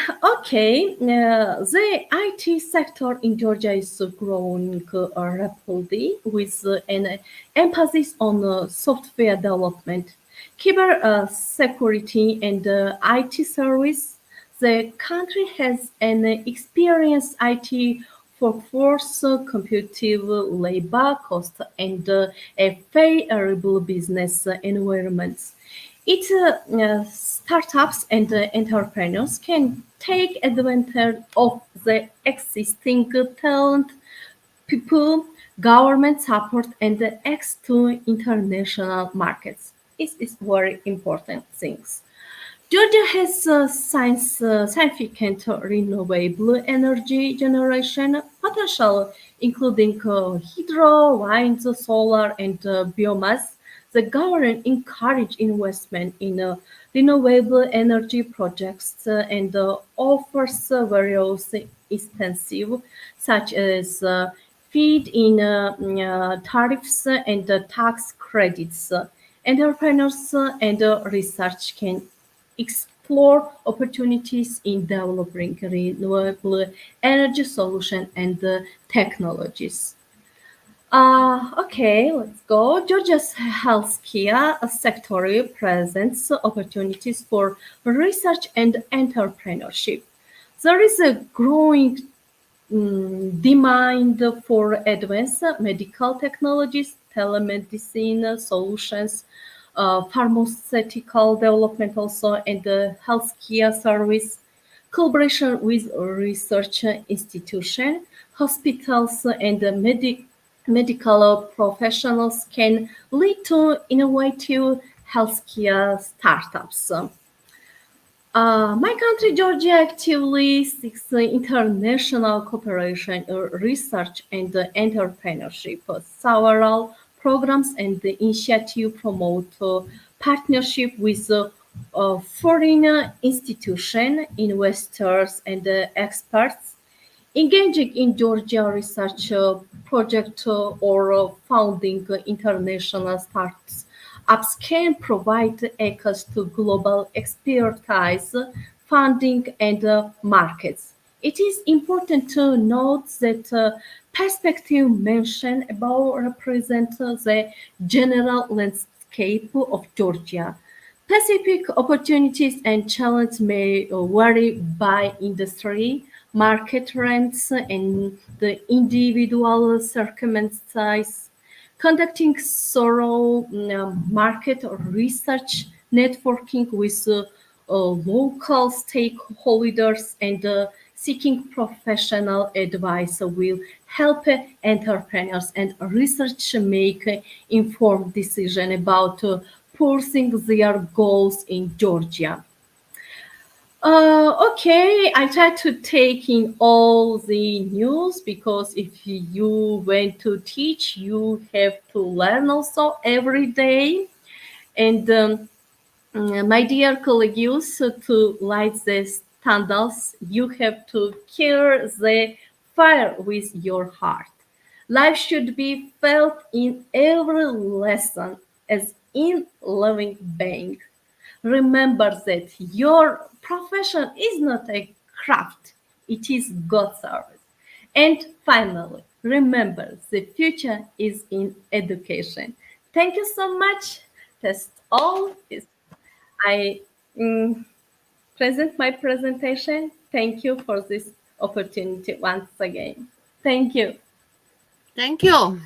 IT sector in Georgia is growing rapidly with an emphasis on software development, cyber security, and IT service. The country has an experienced IT workforce, competitive labor cost, and a favorable business environment. Its startups and entrepreneurs can take advantage of the existing talent, people, government support, and access to international markets. It is very important things. Georgia has significant renewable energy generation potential, including hydro, wind, solar, and biomass. The government encourage investment in renewable energy projects and offers various incentives such as feed-in tariffs and tax credits. Entrepreneurs and research can explore opportunities in developing renewable energy solutions and technologies. Okay, let's go. Georgia's healthcare sector presents opportunities for research and entrepreneurship. There is a growing demand for advanced medical technologies, telemedicine solutions, pharmaceutical development also, and healthcare service, collaboration with research institutions, hospitals, and medical professionals can lead to innovative healthcare startups. My country, Georgia, actively seeks international cooperation, research, and entrepreneurship. Several programs and initiatives promote partnership with foreign institutions, investors, and experts. Engaging in Georgia research project or founding international startups can provide access to global expertise, funding, and markets. It is important to note that perspective mentioned above represents the general landscape of Georgia. Specific opportunities and challenges may vary by industry, market trends, and the individual circumstances. Conducting thorough market research, networking with local stakeholders, and seeking professional advice will help entrepreneurs and research make informed decision about pursuing their goals in Georgia. Okay, I try to take in all the news because if you went to teach, you have to learn also every day. And my dear colleagues, to light the candles, you have to care the fire with your heart. Life should be felt in every lesson as in loving being. Remember that your profession is not a craft, it is God's service. And finally, remember the future is in education. Thank you so much. That's all. I present my presentation. Thank you for this opportunity once again. Thank you. Thank you.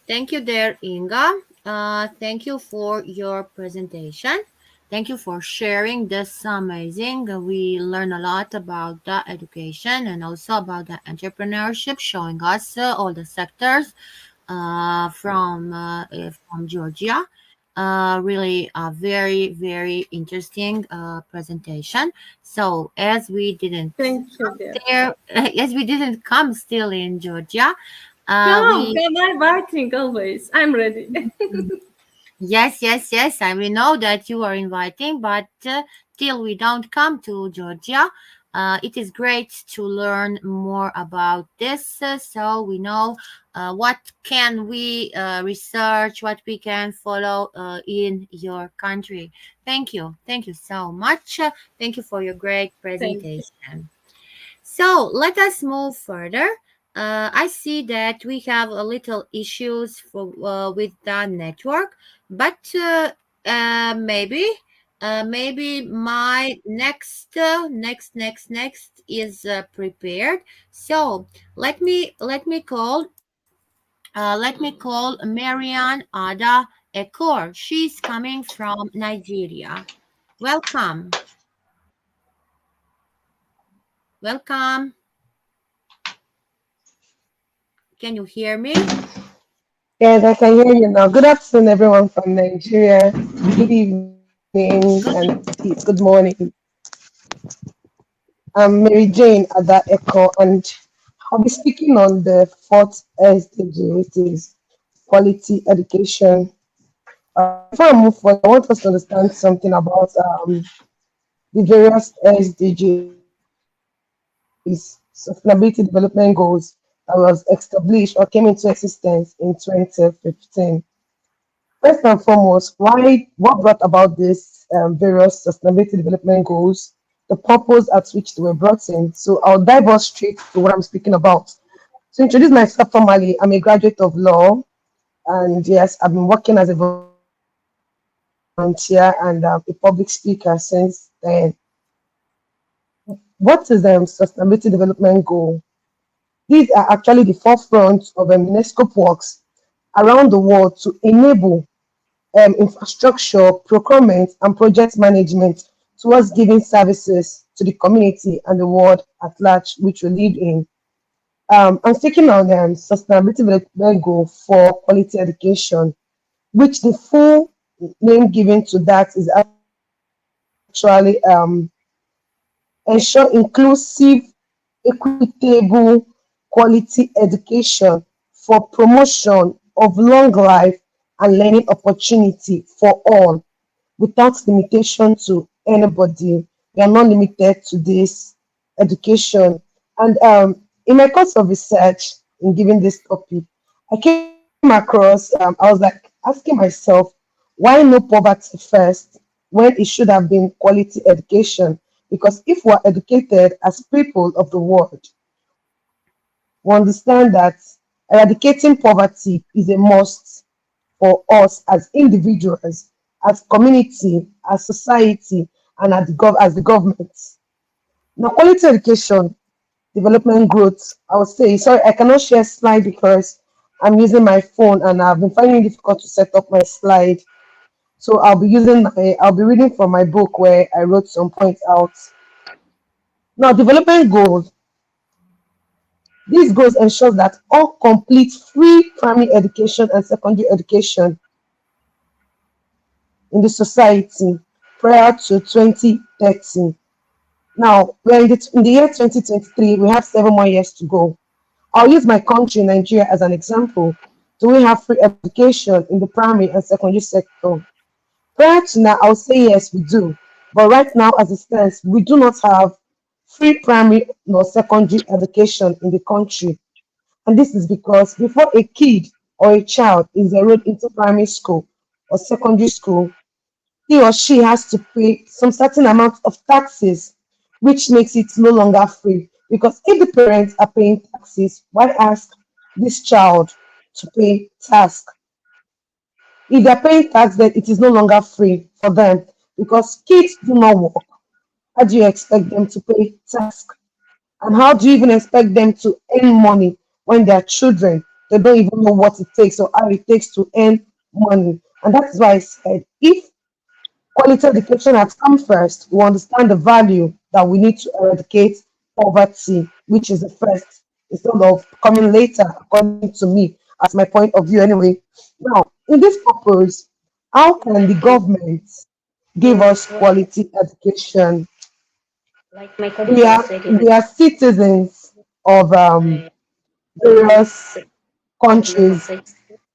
Thank you there, Inga. Thank you for your presentation. Thank you for sharing this amazing. We learn a lot about the education and also about the entrepreneurship, showing us all the sectors from Georgia. Really a very very interesting presentation. So as we didn't Thank you, dear. there, as we didn't come still in Georgia, No, we I'm inviting always. I'm ready. yes, yes, yes. We know that you are inviting, but till we don't come to Georgia, it is great to learn more about this, so we know what can we research, what we can follow in your country. Thank you so much. Thank you for your great Thank you. presentation. So let us move further. I see that we have a little issues with the network, but maybe my next is prepared. So let me call Marian Ada Ekor. She's coming from Nigeria. Welcome, welcome. Can you hear me? Yes, I can hear you now. Good afternoon, everyone from Nigeria. Good evening and Good. good morning. I'm Mary Jane at that Echo, and I'll be speaking on the fourth SDG, which is quality education. Before I move forward, I want us to understand something about the various SDGs, Sustainability Development Goals, that was established or came into existence in 2015. First and foremost, what brought about these various sustainability development goals, the purpose at which they were brought in. So I'll dive us straight to what I'm speaking about. To introduce myself formally, I'm a graduate of law, and yes, I've been working as a volunteer and a public speaker since then. What is the sustainability development goal? These are actually the forefront of UNESCO works around the world to enable infrastructure, procurement, and project management towards giving services to the community and the world at large, which we live in. I'm speaking on sustainability development goal for quality education, which the full name given to that is actually ensure inclusive, equitable, quality education for promotion of long life and learning opportunity for all without limitation to anybody. We are not limited to this education. And in my course of research in giving this topic, I came across, I was like asking myself, why no poverty first when it should have been quality education? Because if we're educated as people of the world, we understand that eradicating poverty is a must for us as individuals, as community, as society, and as the government. Now, quality education, development growth, I would say, sorry, I cannot share slide because I'm using my phone and I've been finding it difficult to set up my slide. So I'll be reading from my book where I wrote some points out. Now, development goals. These goals ensure that all complete free primary education and secondary education in the society prior to 2030. Now, we're in the year 2023, we have 7 more years to go. I'll use my country, Nigeria, as an example. Do we have free education in the primary and secondary sector? Prior to now, I'll say yes, we do. But right now, as it stands, we do not have free primary nor secondary education in the country. And this is because before a kid or a child is enrolled into primary school or secondary school, he or she has to pay some certain amount of taxes, which makes it no longer free. Because if the parents are paying taxes, why ask this child to pay tax? If they're paying tax, then it is no longer free for them because kids do not work. How do you expect them to pay tax? And how do you even expect them to earn money when they're children? They don't even know what it takes or how it takes to earn money. And that's why I said if quality education has come first, we understand the value that we need to eradicate poverty, which is the first, instead of coming later, according to me, as my point of view anyway. Now, in this purpose, how can the government give us quality education? Like my colleague We are, has said, we are citizens of various countries.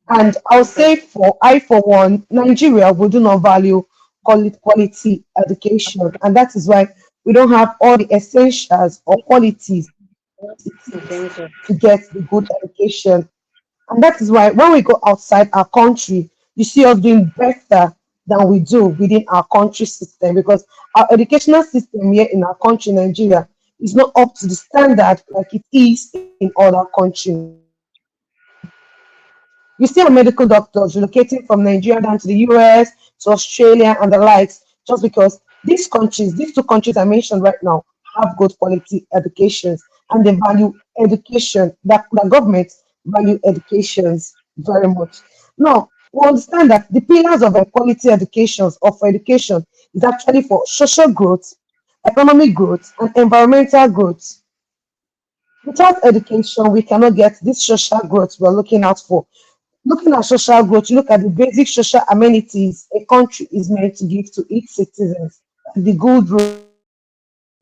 And I'll say for one, Nigeria, we do not value quality education. And that is why we don't have all the essentials or qualities to get the good education. And that is why when we go outside our country, you see us doing better than we do within our country system because our educational system here in our country, Nigeria, is not up to the standard like it is in other countries. You see our medical doctors relocating from Nigeria down to the US, to Australia, and the likes, just because these two countries I mentioned right now, have good quality educations and they value education, that the government value educations very much. Now, we understand that the pillars of quality educations or for education is actually for social growth, economic growth, and environmental growth. Without education, we cannot get this social growth we're looking out for. Looking at social growth, you look at the basic social amenities a country is meant to give to its citizens. The good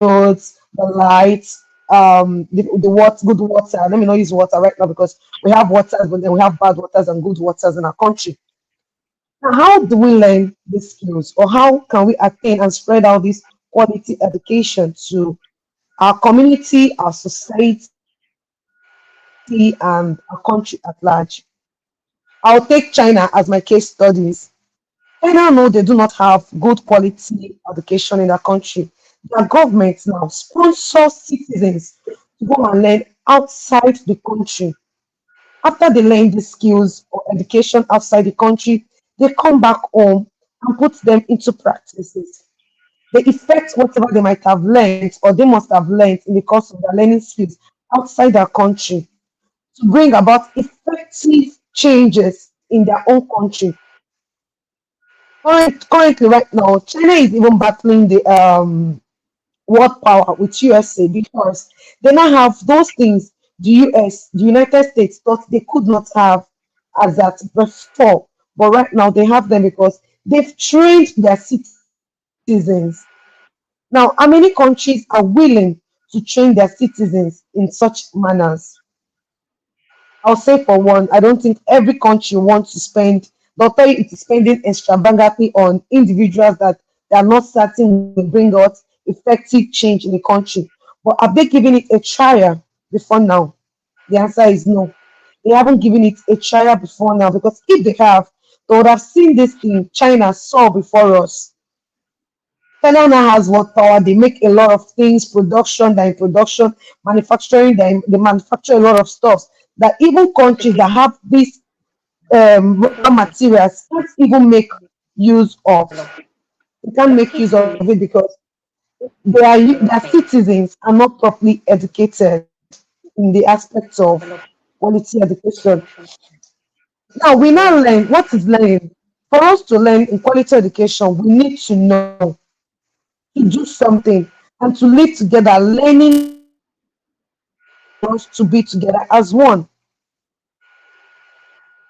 roads, the lights, the what good water. Let me not use water right now because we have waters, but then we have bad waters and good waters in our country. Now, how do we learn these skills, or how can we attain and spread out this quality education to our community, our society, and our country at large? I'll take China as my case studies. China know they do not have good quality education in their country. Their government now sponsors citizens to go and learn outside the country. After they learn the skills or education outside the country, they come back home and put them into practices. They effect whatever they might have learned or they must have learned in the course of their learning skills outside their country to bring about effective changes in their own country. Currently, right now, China is even battling the world power with USA because they now have those things the United States thought they could not have as that before. But right now they have them because they've trained their citizens. Now, how many countries are willing to train their citizens in such manners? I'll say for one, I don't think every country wants to spend, they'll tell you it is spending extravagantly on individuals that they are not certain will bring out effective change in the country. But have they given it a trial before now? The answer is no. They haven't given it a trial before now because if they have, they would have seen this thing China saw before us. China now has what power? They make a lot of things, production, they're in production, manufacturing, they manufacture a lot of stuff that even countries that have these raw materials can't even make use of. They can't make use of it because their citizens are not properly educated in the aspects of quality education. Now we now learn what is learning. For us to learn in quality education, we need to know to do something and to live together. Learning for us to be together as one.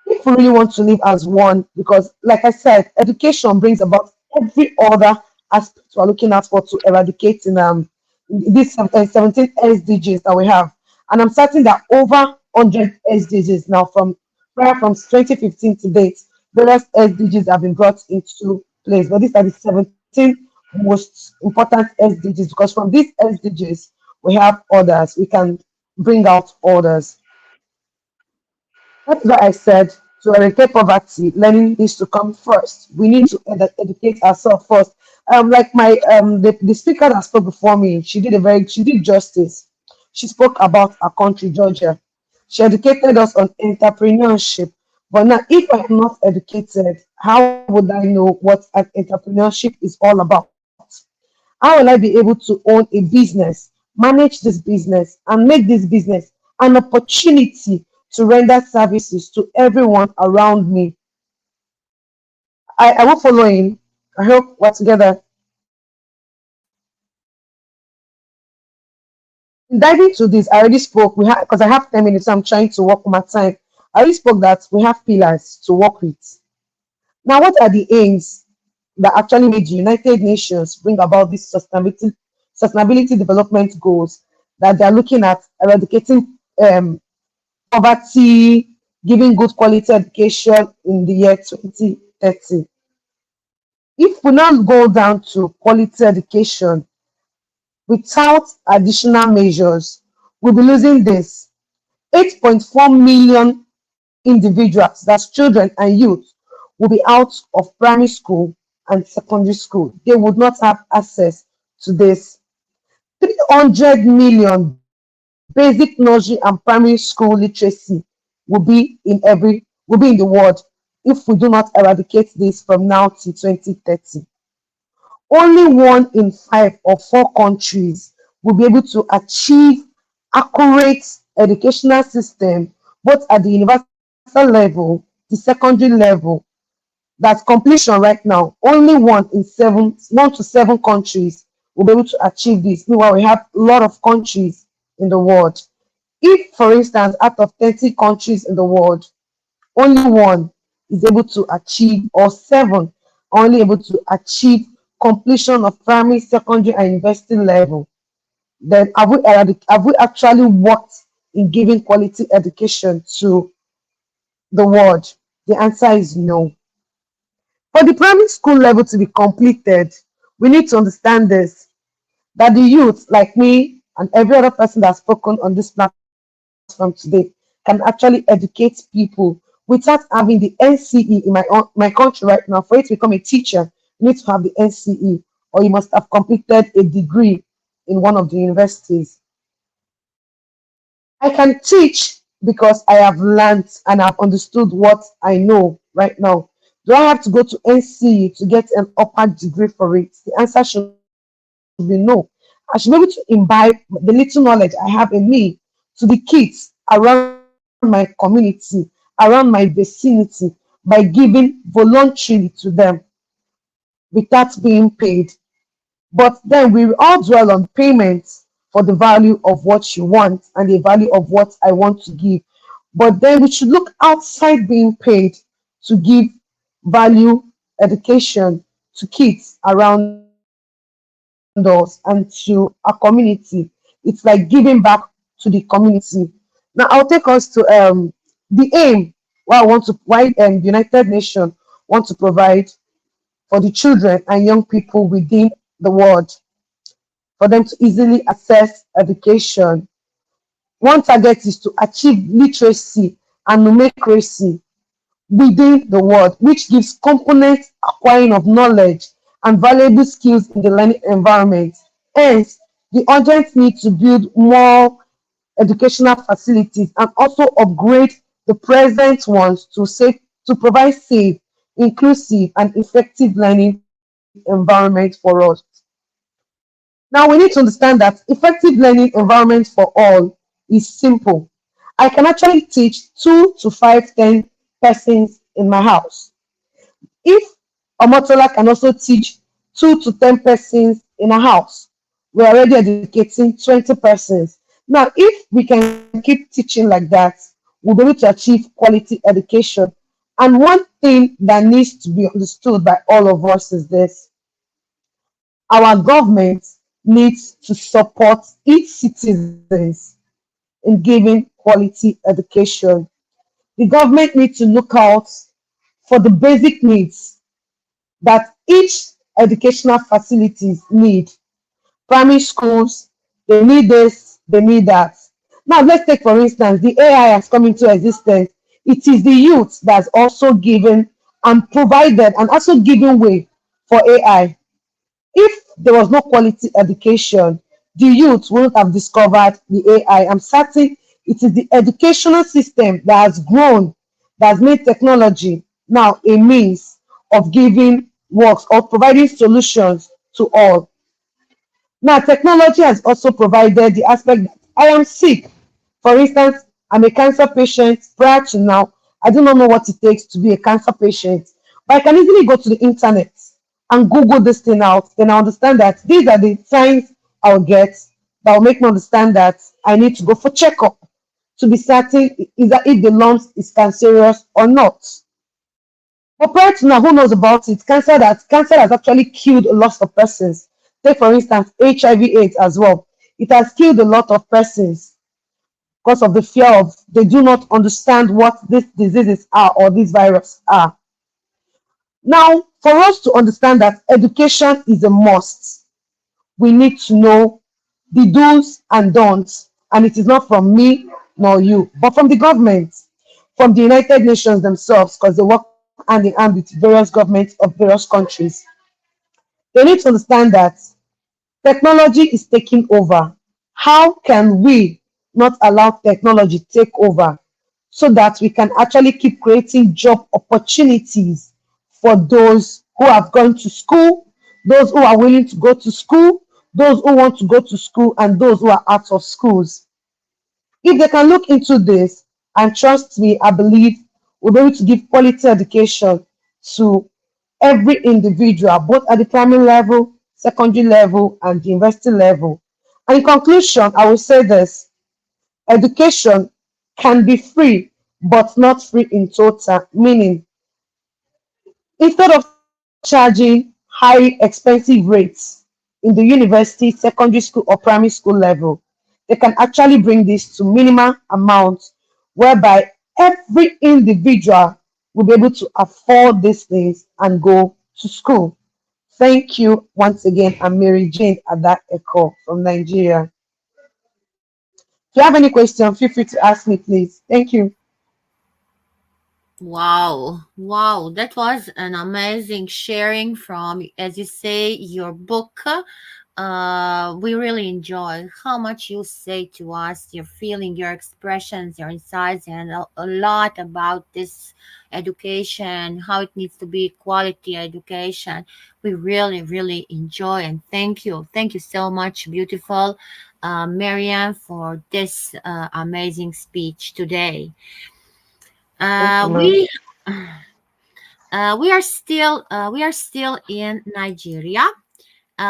If we really want to live as one, because like I said, education brings about every other aspect we're looking at for to eradicate in these 17 SDGs that we have. And I'm certain that over 100 SDGs now from 2015 to date, various SDGs have been brought into place. But these are the 17 most important SDGs because from these SDGs we have others. We can bring out others. That's why I said to eradicate poverty, learning needs to come first. We need to educate ourselves first. Like the speaker that spoke before me, she did justice. She spoke about our country, Georgia. She educated us on entrepreneurship. But now, if I am not educated, how would I know what an entrepreneurship is all about? How will I be able to own a business, manage this business, and make this business an opportunity to render services to everyone around me? I will follow in. I hope we're together. Diving to this, I already spoke. We have because I have 10 minutes, so I'm trying to work my time. I already spoke that we have pillars to work with. Now, what are the aims that actually made the United Nations bring about these sustainability development goals that they're looking at eradicating poverty, giving good quality education in the year 2030? If we now go down to quality education without additional measures, we'll be losing this 8.4 million individuals, that's children and youth, will be out of primary school and secondary school. They would not have access to this. 300 million basic nursery and primary school literacy will be in the world if we do not eradicate this from now to 2030. Only 1 in 5 of 4 countries will be able to achieve accurate educational system both at the universal level, the secondary level. That's completion right now. Only 1 to 7 countries will be able to achieve this. Meanwhile, we have a lot of countries in the world. If, for instance, out of 30 countries in the world, only 1 is able to achieve, or 7 are only able to achieve completion of primary, secondary, and university level, then have we actually worked in giving quality education to the world? The answer is no. For the primary school level to be completed, we need to understand this, that the youth, like me and every other person that's spoken on this platform today, can actually educate people without having the NCE. In my country right now, for you to become a teacher, you need to have the NCE, or you must have completed a degree in one of the universities. I can teach because I have learned and I've understood what I know right now. Do I have to go to NCE to get an upper degree for it? The answer should be no. I should be able to imbibe the little knowledge I have in me to the kids around my community, around my vicinity, by giving voluntarily to them without being paid. But then we all dwell on payments for the value of what you want and the value of what I want to give. But then we should look outside being paid to give value education to kids around us and to our community. It's like giving back to the community. Now I'll take us to the aim why United Nations want to provide for the children and young people within the world, for them to easily access education. One target is to achieve literacy and numeracy within the world, which gives component acquiring of knowledge and valuable skills in the learning environment. Hence, the urgent need to build more educational facilities and also upgrade the present ones to provide safe, inclusive, and effective learning environment for us. Now we need to understand that effective learning environment for all is simple. I can actually teach 2 to 5, 10 persons in my house. If Omotola can also teach 2 to 10 persons in a house, we're already educating 20 persons. Now, if we can keep teaching like that, we'll be able to achieve quality education. And one thing that needs to be understood by all of us is this: our government needs to support its citizens in giving quality education. The government needs to look out for the basic needs that each educational facilities need. Primary schools, they need this, they need that. Now, let's take, for instance, the AI has come into existence. It is the youth that's also given and provided and also given way for AI. If there was no quality education, the youth wouldn't have discovered the AI. I'm certain it is the educational system that has grown, that has made technology now a means of giving works or providing solutions to all. Now, technology has also provided the aspect that I am sick. For instance, I'm a cancer patient. Prior to now, I do not know what it takes to be a cancer patient, but I can easily go to the internet and Google this thing out. Then I understand that these are the signs I'll get that will make me understand that I need to go for checkup to be certain is that if the lumps is cancerous or not. But prior to now, who knows about it? Cancer has actually killed a lot of persons. Take for instance HIV/AIDS as well. It has killed a lot of persons because of the fear of they do not understand what these diseases are or these viruses are. Now, for us to understand that education is a must, we need to know the do's and don'ts. And it is not from me nor you, but from the government, from the United Nations themselves, because they work hand in hand with various governments of various countries. They need to understand that technology is taking over. How can we not allow technology take over so that we can actually keep creating job opportunities for those who have gone to school, those who are willing to go to school, those who want to go to school, and those who are out of schools? If they can look into this, and trust me, I believe we'll be able to give quality education to every individual, both at the primary level, secondary level, and the university level. And in conclusion, I will say this: education can be free, but not free in total, meaning instead of charging high expensive rates in the university, secondary school, or primary school level, they can actually bring this to minimal amounts whereby every individual will be able to afford these things and go to school. Thank you once again. I'm Mary Jane Ada Eko from Nigeria. If you have any question, feel free to ask me, please. Thank you. Wow, that was an amazing sharing from, as you say, your book. We really enjoy how much you say to us, your feeling, your expressions, your insights, and a lot about this education, how it needs to be quality education. We really, really enjoy, and thank you. Thank you so much, beautiful Miriam, for this amazing speech today. Thank you, ma'am. We we are still in Nigeria.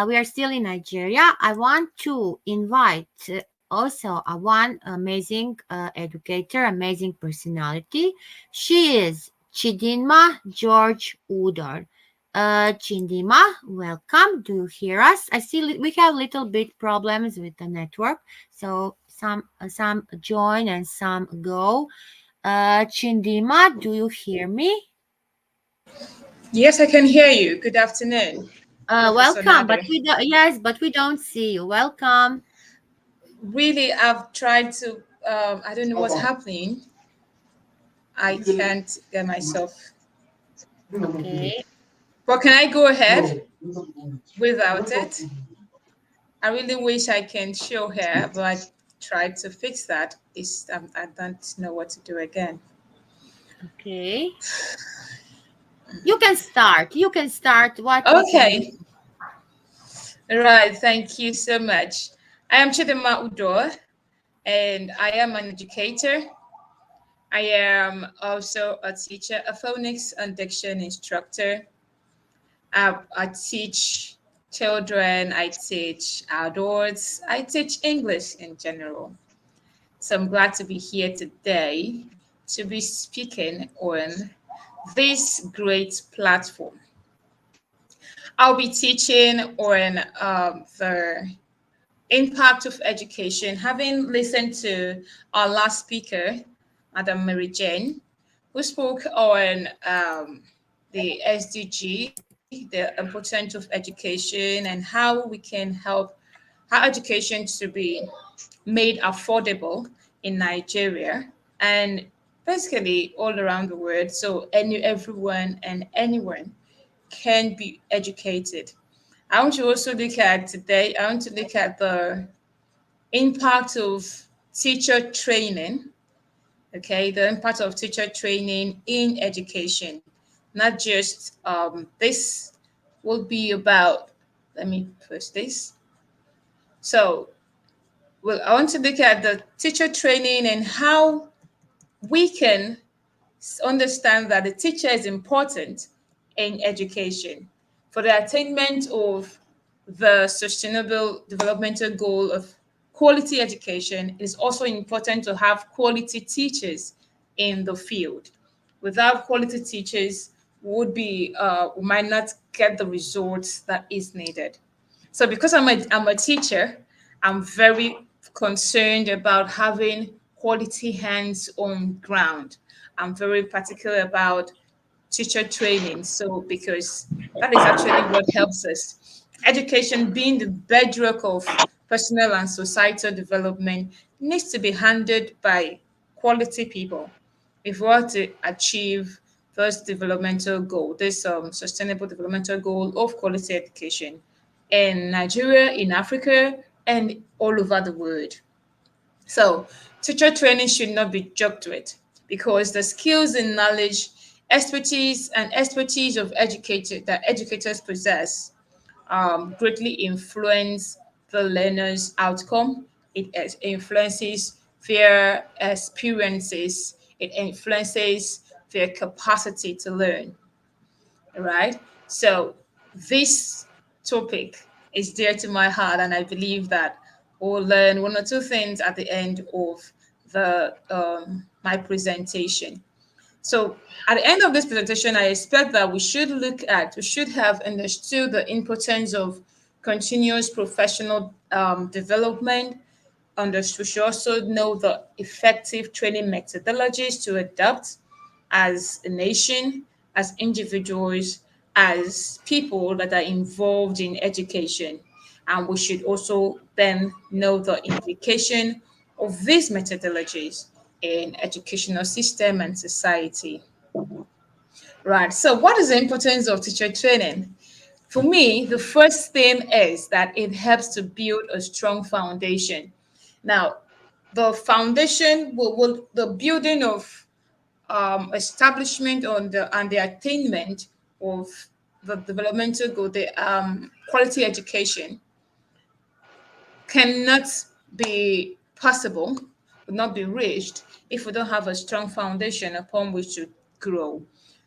We are still in Nigeria. I want to invite also a one amazing educator, amazing personality. She is Chidinma George Udor. Chidinma, welcome. Do you hear us? I see we have little bit problems with the network, so some join and some go. Chindima, do you hear me? Yes, I can hear you. Good afternoon. Professor Welcome, but Nado. but we don't see you. Welcome. Really, I've tried to. I don't know what's happening. I can't get myself. Okay. But can I go ahead? without it. I really wish I can show her, but I tried to fix that. I don't know what to do again. Okay. You can start. You can start. What we can Okay. Right. Thank you so much. I am Chidema Udo, and I am an educator. I am also a teacher, a phonics and diction instructor. I teach children, I teach adults, I teach English in general. So I'm glad to be here today to be speaking on this great platform. I'll be teaching on the impact of education, having listened to our last speaker, Madam Mary Jane, who spoke on the SDG, the importance of education, and how we can help how education to be made affordable in Nigeria and basically all around the world, so everyone and anyone can be educated. I want to also look at today. I want to look at the impact of teacher training. Okay, the impact of teacher training in education, not just this will be about. Let me post this. So, well, I want to look at the teacher training and how we can understand that the teacher is important in education for the attainment of the sustainable developmental goal of quality education. It is also important to have quality teachers in the field. Without quality teachers, we might not get the results that is needed. So because I'm a teacher, I'm very concerned about having quality hands on ground. I'm very particular about teacher training. So because that is actually what helps us. Education being the bedrock of personal and societal development needs to be handled by quality people if we want to achieve this developmental goal, this sustainable developmental goal of quality education in Nigeria, in Africa, and all over the world. So, teacher training should not be joked with because the skills and knowledge, expertise of educated that educators possess greatly influence the learner's outcome. It influences their experiences. It influences their capacity to learn. All right. So this topic is dear to my heart, and I believe that we'll learn one or two things at the end of the my presentation. So at the end of this presentation, I expect that we should have understood the importance of continuous professional development. We should also know the effective training methodologies to adopt as a nation, as individuals, as people that are involved in education. And we should also then know the implication of these methodologies in educational system and society. Right. So what is the importance of teacher training? For me, the first thing is that it helps to build a strong foundation. Now, the foundation will the building of establishment on the and the attainment of the developmental goal, the quality education cannot be possible, would not be reached if we don't have a strong foundation upon which to grow.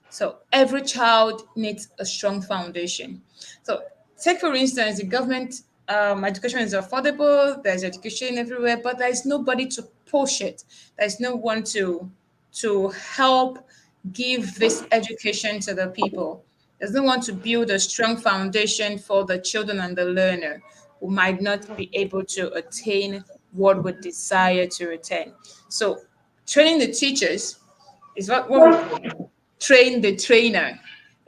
So every child needs a strong foundation. So take for instance, the government education is affordable. There's education everywhere, but there is nobody to push it. There's no one to help give this education to the people. There's no one to build a strong foundation for the children and the learner who might not be able to attain what we desire to attain. So training the teachers is what we call train the trainer,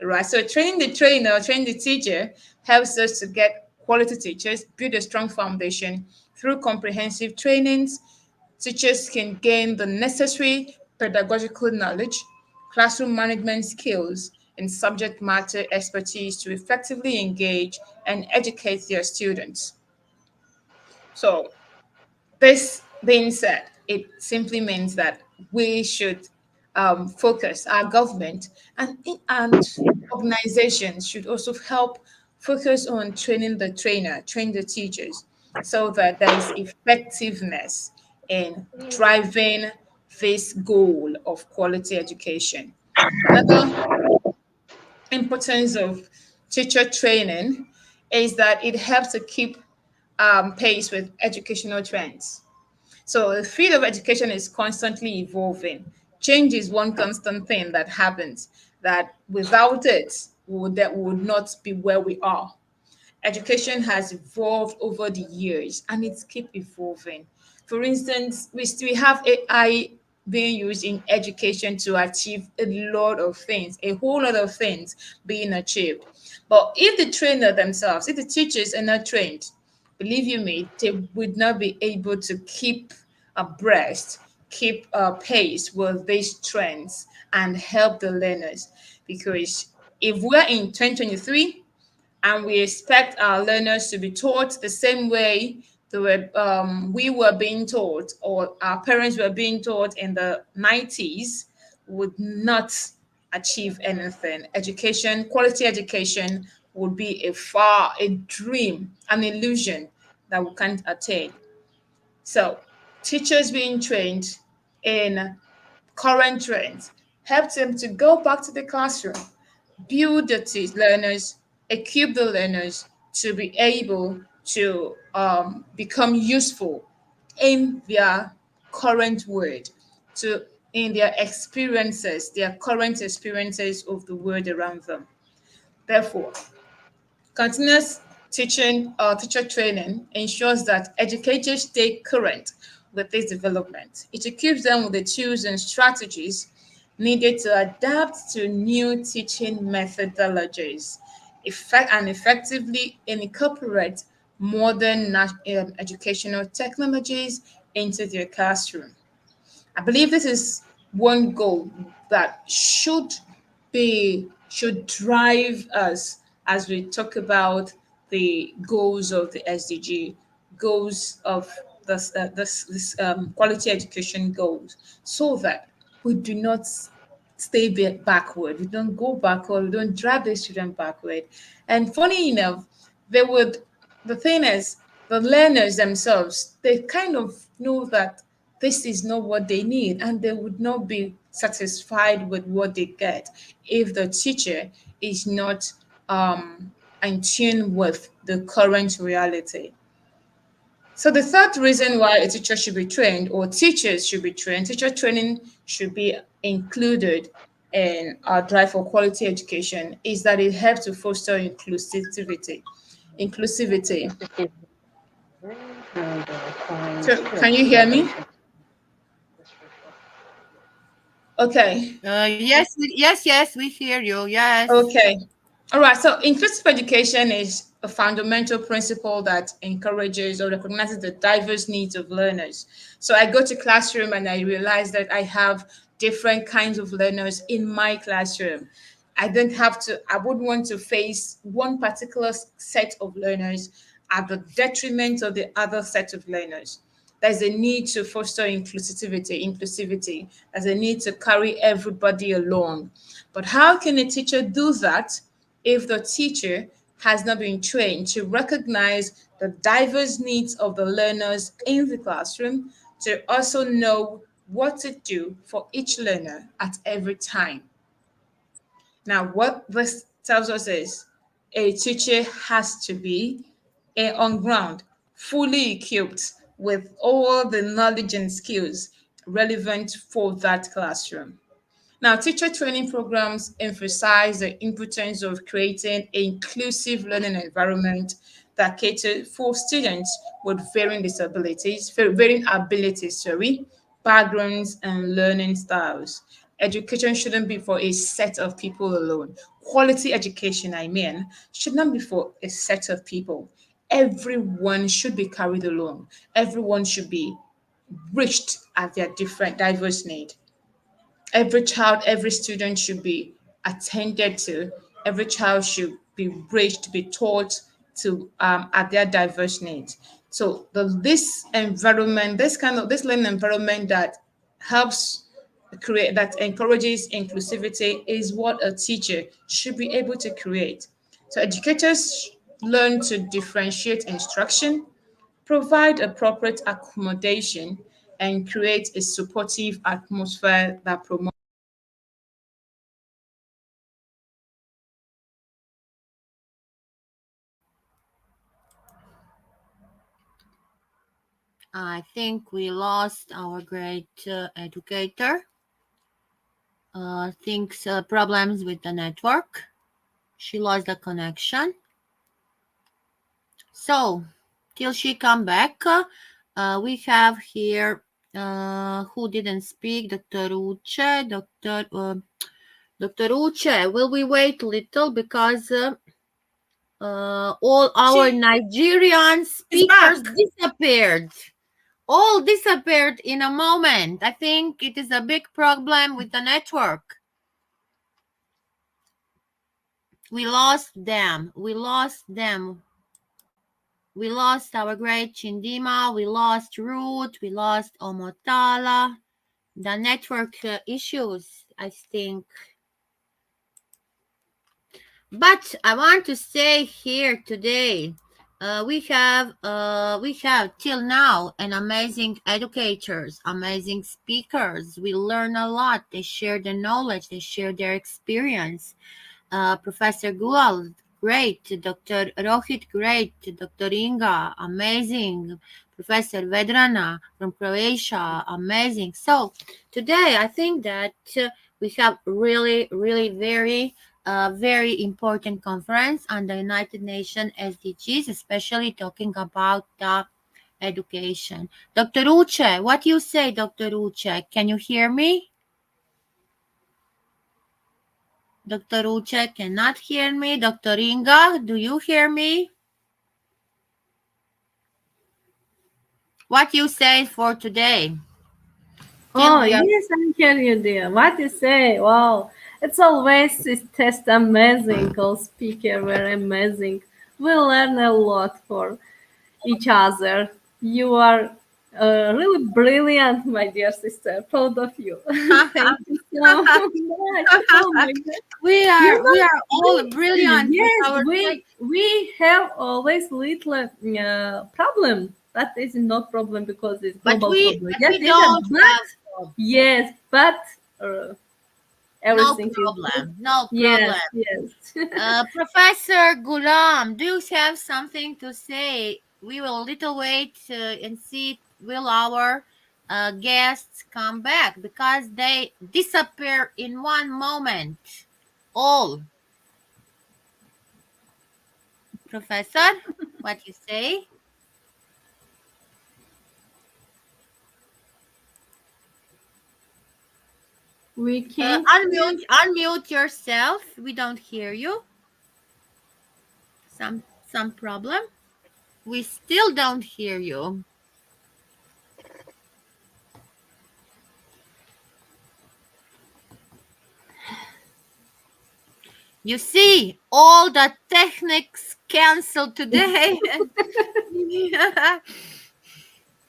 right? So training the trainer, train the teacher helps us to get quality teachers, build a strong foundation through comprehensive trainings. Teachers can gain the necessary pedagogical knowledge, classroom management skills, and subject matter expertise to effectively engage and educate their students. So, this being said, it simply means that we should focus, our government and organizations should also help focus on training the trainer, train the teachers, so that there is effectiveness in driving this goal of quality education. Another importance of teacher training is that it helps to keep pace with educational trends. So the field of education is constantly evolving. Change is one constant thing that happens, that without it, that we would not be where we are. Education has evolved over the years and it's keep evolving. For instance, we have AI being used in education to achieve a lot of things, a whole lot of things being achieved. But if the trainer themselves, if the teachers are not trained, believe you me, they would not be able to keep abreast, keep pace with these trends and help the learners. Because if we're in 2023 and we expect our learners to be taught the same way we were being taught, or our parents were being taught in the 90s, would not achieve anything. Education, quality education, would be a dream, an illusion that we can't attain. So, teachers being trained in current trends help them to go back to the classroom, build the learners, equip the learners to be able to become useful in their current world, to in their current experiences of the world around them. Therefore, continuous teacher training ensures that educators stay current with this development. It equips them with the tools and strategies needed to adapt to new teaching methodologies and effectively incorporate modern educational technologies into their classroom. I believe this is one goal that should drive us as we talk about the goals of the SDG, goals of this quality education goals, so that we do not stay backward. We don't go backward. We don't drive the student backward. And funny enough, they would. The thing is, the learners themselves, they kind of know that this is not what they need, and they would not be satisfied with what they get if the teacher is not in tune with the current reality. So the third reason why a teacher should be trained, or teachers should be trained, teacher training should be included in our drive for quality education, is that it helps to foster inclusivity. Inclusivity. So can you hear me? Okay. Yes, we hear you. Yes. Okay. All right. So inclusive education is a fundamental principle that encourages or recognizes the diverse needs of learners. So I go to classroom and I realize that I have different kinds of learners in my classroom. I wouldn't want to face one particular set of learners at the detriment of the other set of learners. There's a need to foster inclusivity. There's a need to carry everybody along. But how can a teacher do that if the teacher has not been trained to recognize the diverse needs of the learners in the classroom, to also know what to do for each learner at every time? Now, what this tells us is a teacher has to be on ground, fully equipped with all the knowledge and skills relevant for that classroom. Now, teacher training programs emphasize the importance of creating an inclusive learning environment that caters for students with varying abilities, backgrounds, and learning styles. Education shouldn't be for a set of people alone. Quality education, I mean, should not be for a set of people. Everyone should be carried along. Everyone should be reached at their different diverse need. Every child, every student should be attended to. Every child should be bridged, be taught to at their diverse needs. So this environment, this learning environment that helps create, that encourages inclusivity, is what a teacher should be able to create. So educators learn to differentiate instruction, provide appropriate accommodation, and create a supportive atmosphere that promotes. I think we lost our great educator. Thinks problems with the network. She lost the connection. So, till she come back, we have here who didn't speak, Dr. Uche. Dr. Uche, will we wait a little because all our Nigerian speakers disappeared. All disappeared in a moment. I think it is a big problem with the network. We lost them. We lost them. We lost our great Chindima. We lost Ruth. We lost Omotala. The network issues, I think. But I want to say here today, we have till now an amazing educators, amazing speakers. We learn a lot. They share their knowledge. They share their experience. Professor Gulal, great. Dr. Rohit, great. Dr. Inga, amazing. Professor Vedrana from Croatia, amazing. So today I think that we have really, really very important conference on the United Nations SDGs, especially talking about the education. Dr. Uche, what you say, Dr. Uche? Can you hear me? Dr. Uche cannot hear me. Dr. Inga, do you hear me? What you say for today? Oh, yes, I hear you, dear. What you say? Wow. It's always this test amazing. All speakers were amazing. We learn a lot for each other. You are really brilliant, my dear sister. Proud of you. Thank you so much. Oh my God. We are all brilliant. Yes, we have always little problem. That is no problem because it's global problem. Yes, we don't have. Yes, but everything no problem. No problem. Yes. Professor Gulam, do you have something to say? We will little wait and see will our guests come back because they disappear in one moment. All. Professor, what you say? We can unmute yourself. We don't hear you. Some problem. We still don't hear you. You see, all the techniques canceled today.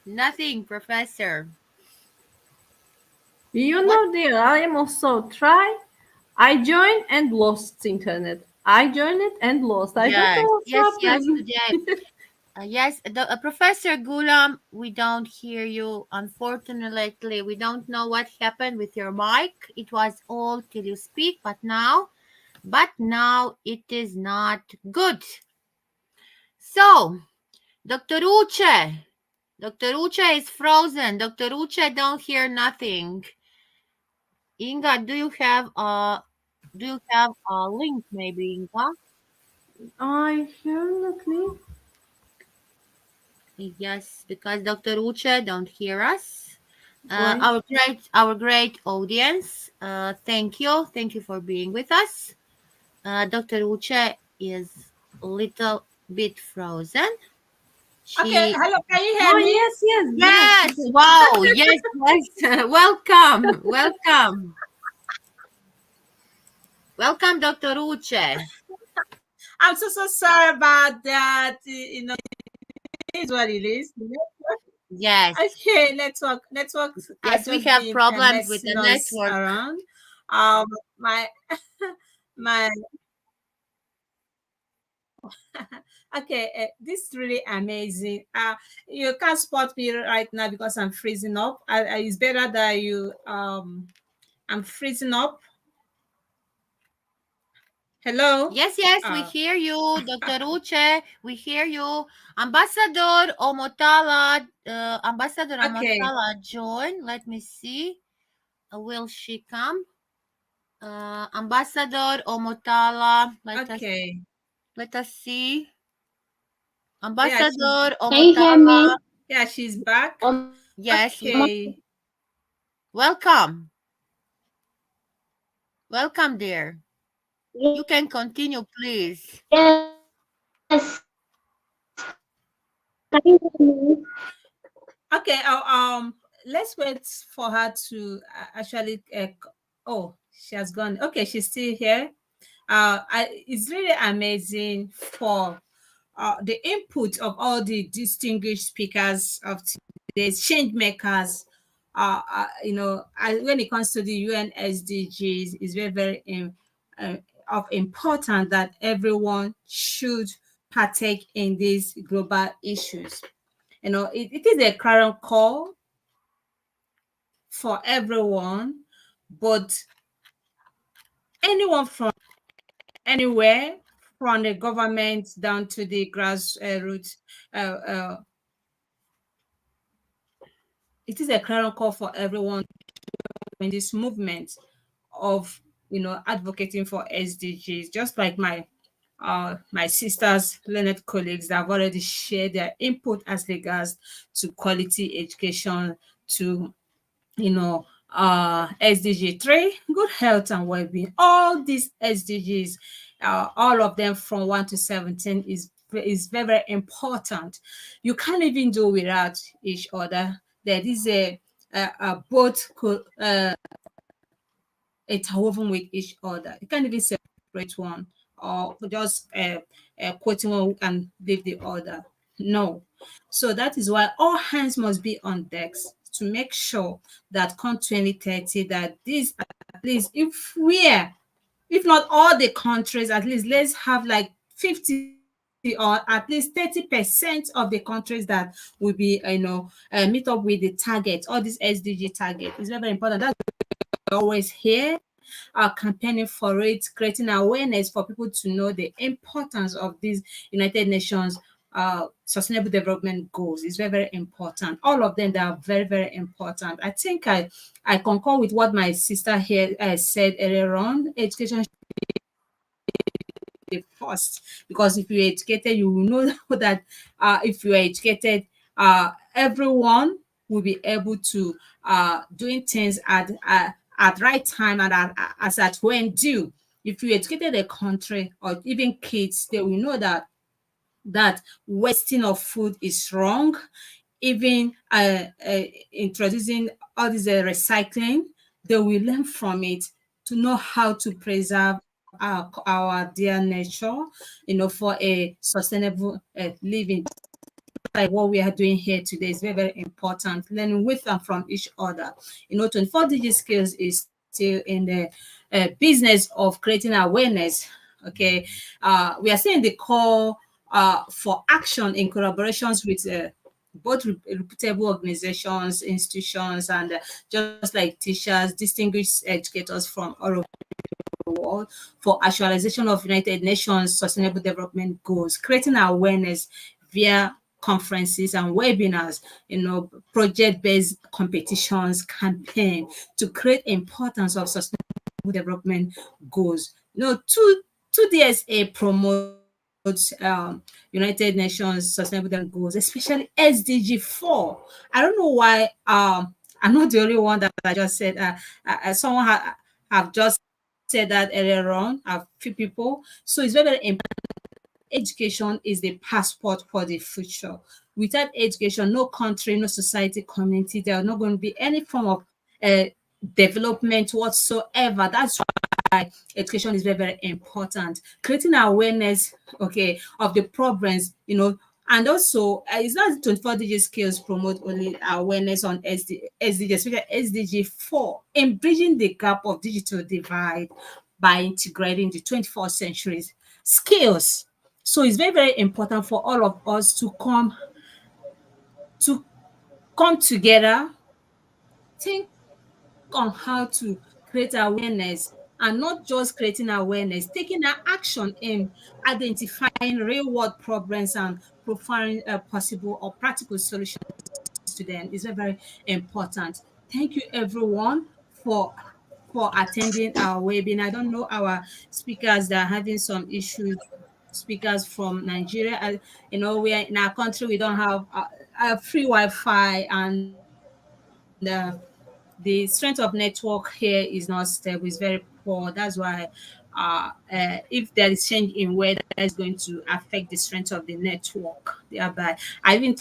Nothing, Professor. You know, dear, I am also try. I joined and lost internet. I joined it and lost. I don't know what's happening. Today. Yes, Professor Gulam, we don't hear you. Unfortunately, we don't know what happened with your mic. It was all till you speak, but now it is not good. So, Dr. Uche is frozen. Dr. Uche don't hear nothing. Inga, do you have a link maybe, Inga? I hear nothing. Yes, because Dr. Uche don't hear us. Our great audience. Thank you for being with us. Dr. Uche is a little bit frozen. Okay, hello, can you hear me? Yes. Wow, yes. Welcome, Dr. Uche. I'm so sorry about that. You know, it is what it is. Yes. Okay, network. Yes, we have problems with the network around. My my. Okay, this is really amazing. You can't spot me right now because I'm freezing up. It's better that you. I'm freezing up. Hello. Yes, we hear you, Dr. Uche. We hear you. Ambassador Omotala, join. Let me see. Will she come? Ambassador Omotala. Let us see. Ambassador Omotala. Can you hear me? Yeah, she's back. Yes. Okay. Welcome. Welcome, dear. You can continue, please. Yes. Can you hear me? Okay. Let's wait for her to actually. Oh, she has gone. Okay, she's still here. It's really amazing for the input of all the distinguished speakers of today's change makers. When it comes to the UNSDGs, it's very of important that everyone should partake in these global issues. It is a current call for everyone, but anyone from anywhere, from the government down to the grassroots, it is a current call for everyone in this movement of advocating for SDGs, just like my sisters, learned colleagues that have already shared their input as regards to quality education, to SDG 3, good health and well-being. All these SDGs, all of them from 1 to 17 is very, very important. You can't even do without each other. There is both interwoven with each other. You can't even separate one or just quoting one and leave the other. No. So that is why all hands must be on decks to make sure that come 2030, that this, at least if not all the countries, at least let's have like 50 or at least 30% of the countries that will be, meet up with the target, all these SDG target. It's very, very important. That's always here, campaigning for it, creating awareness for people to know the importance of these United Nations Sustainable Development Goals. Is very, very important. All of them, they are very, very important. I think I concur with what my sister here said earlier on. Education first, because if you're educated, you will know that if you are educated, everyone will be able to doing things at right time and as at when due. If you educated a country or even kids, they will know that wasting of food is wrong. Even introducing all this recycling, they will learn from it to know how to preserve our dear nature, for a sustainable living. Like what we are doing here today is very, very important. Learning with and from each other. 24 DIGI Skillz is still in the business of creating awareness. Okay, we are seeing the call for action in collaborations with both reputable organizations, institutions, and just like teachers, distinguished educators from all over the world for actualization of United Nations Sustainable Development Goals, creating awareness via conferences and webinars, project-based competitions, campaign to create importance of sustainable development goals. 2DSA promotes United Nations Sustainable Development Goals, especially SDG 4. I don't know why I'm not the only one that I just said. Someone have just said that earlier on, a few people. So it's very, very important. Education is the passport for the future. Without education, no country, no society, community, there are not going to be any form of development whatsoever. That's education is very, very important. Creating awareness, okay, of the problems, and also it's not 24 DIGI Skillz promote only awareness on SDG, especially SDG 4, in bridging the gap of digital divide by integrating the 21st century skills. So it's very, very important for all of us to come together, think on how to create awareness, and not just creating awareness, taking an action in identifying real world problems and profiling possible or practical solutions to them is very, very important. Thank you everyone for attending our webinar. I don't know our speakers that are having some issues, speakers from Nigeria. We are in our country, we don't have a free Wi-Fi, and the strength of network here is not stable, it's very poor. That's why if there is change in weather, that is going to affect the strength of the network thereby. I even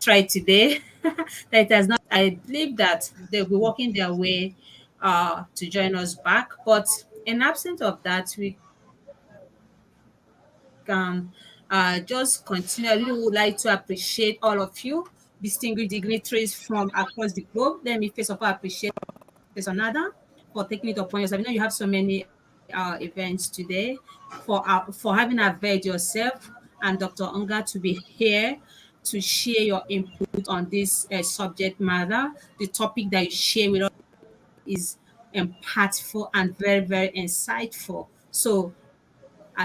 tried today that it has not. I believe that they'll be working their way to join us back, but in absence of that, we can just continue. I really would like to appreciate all of you, distinguished dignitaries from across the globe. Let me first of all appreciate Professor Nada for taking it upon yourself. I know you have so many events today, for having availed yourself, and Dr. Unga to be here to share your input on this subject matter. The topic that you share with us is impactful and very, very insightful. So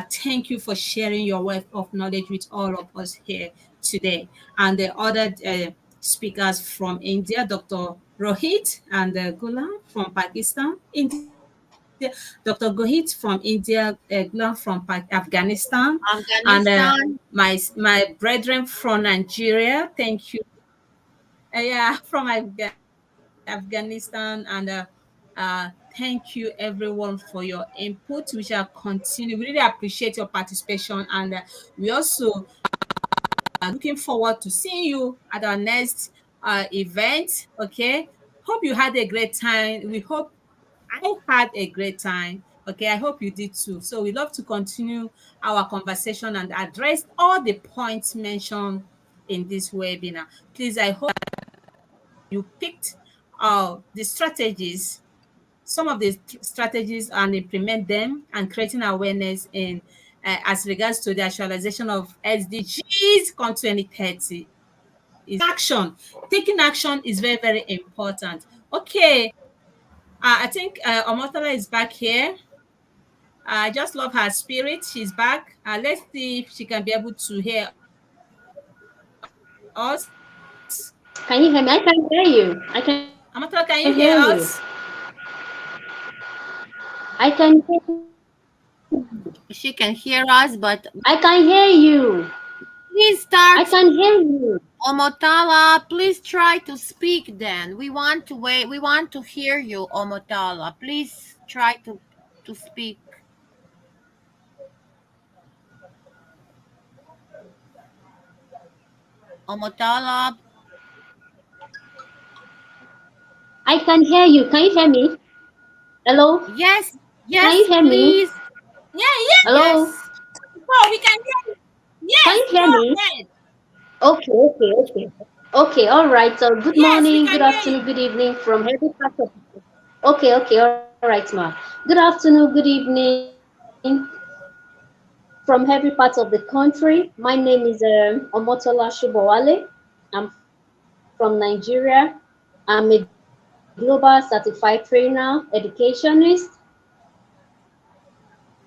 thank you for sharing your wealth of knowledge with all of us here today. And the other speakers from India, Dr. Rohit and Gulam from Pakistan, India, Dr. Gohit from India, Gulam from Afghanistan, and Afghanistan. my brethren from Nigeria. Thank you. Yeah, from Afghanistan, and thank you everyone for your input. We shall continue. We really appreciate your participation, and we also looking forward to seeing you at our next event. Okay, hope you had a great time. We hope I had a great time. Okay, I hope you did too. So we love to continue our conversation and address all the points mentioned in this webinar. Please, I hope you picked the strategies, some of the strategies, and implement them, and creating awareness in as regards to the actualization of SDGs come 2030 is action. Taking action is very, very important. Okay, I think Omotala is back here. I just love her spirit. She's back. Let's see if she can be able to hear us. Can you hear me? I can hear you. Omotala, can you hear us? I can hear you. She can hear us, but I can hear you. please start. I can hear you. Omotala, please try to speak then. We want to wait. We want to hear you, Omotala. Please try to speak. Omotala. I can hear you. Can you hear me? Hello? Yes, Can you hear please. me? Yeah. Hello? Yes. Oh, we can hear you. Yes, Can you hear go me? ahead. Okay. Okay, all right. So good Yes, we morning, can good hear you. afternoon, good evening from every part of Okay, all right, ma. Good afternoon, good evening from every part of the country. My name is Omotola Shubowale. I'm from Nigeria. I'm a global certified trainer, educationist,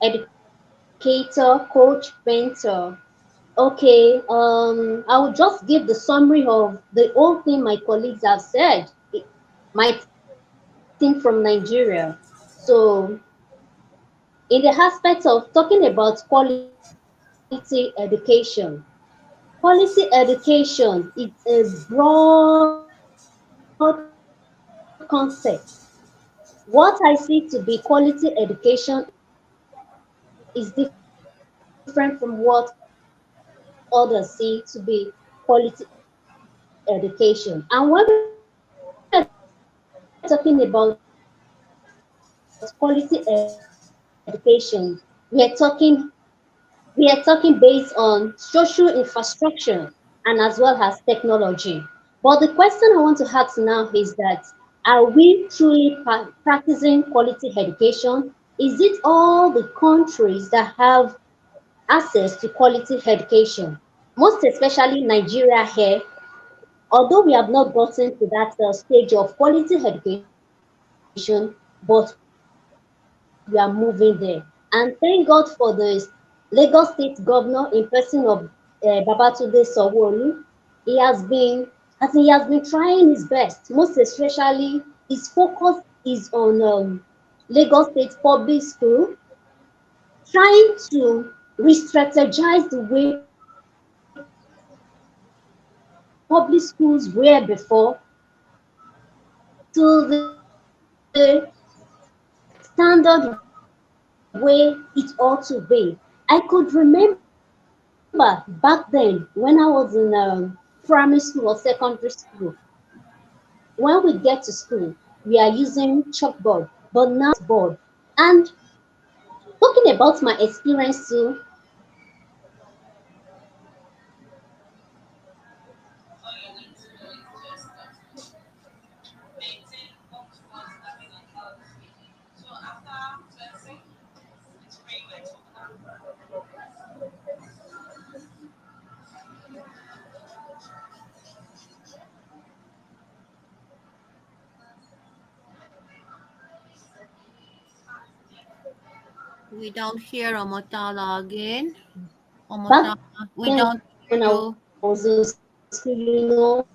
educator, coach, mentor. Okay, I will just give the summary of the whole thing my colleagues have said. My team from Nigeria. So, in the aspect of talking about quality education, quality education is a broad concept. What I see to be quality education is different from what others see to be quality education. And when we're talking about quality education, education. We are talking based on social infrastructure and as well as technology. But the question I want to ask now is that, are we truly practicing quality education? Is it all the countries that have access to quality education? Most especially Nigeria here, although we have not gotten to that stage of quality education, but we are moving there. And thank God for the Lagos State Governor in person of Babatunde Sanwo-Olu. He has been trying his best. Most especially, his focus is on Lagos State Public School, trying to re-strategize the way public schools were before to the standard way it ought to be. I could remember back then when I was in primary school or secondary school, when we get to school, we are using chalkboard, but now we are using whiteboard. And talking about my experience too, We don't hear Omotala again. back Omotala, we then don't when I hear was you. in school,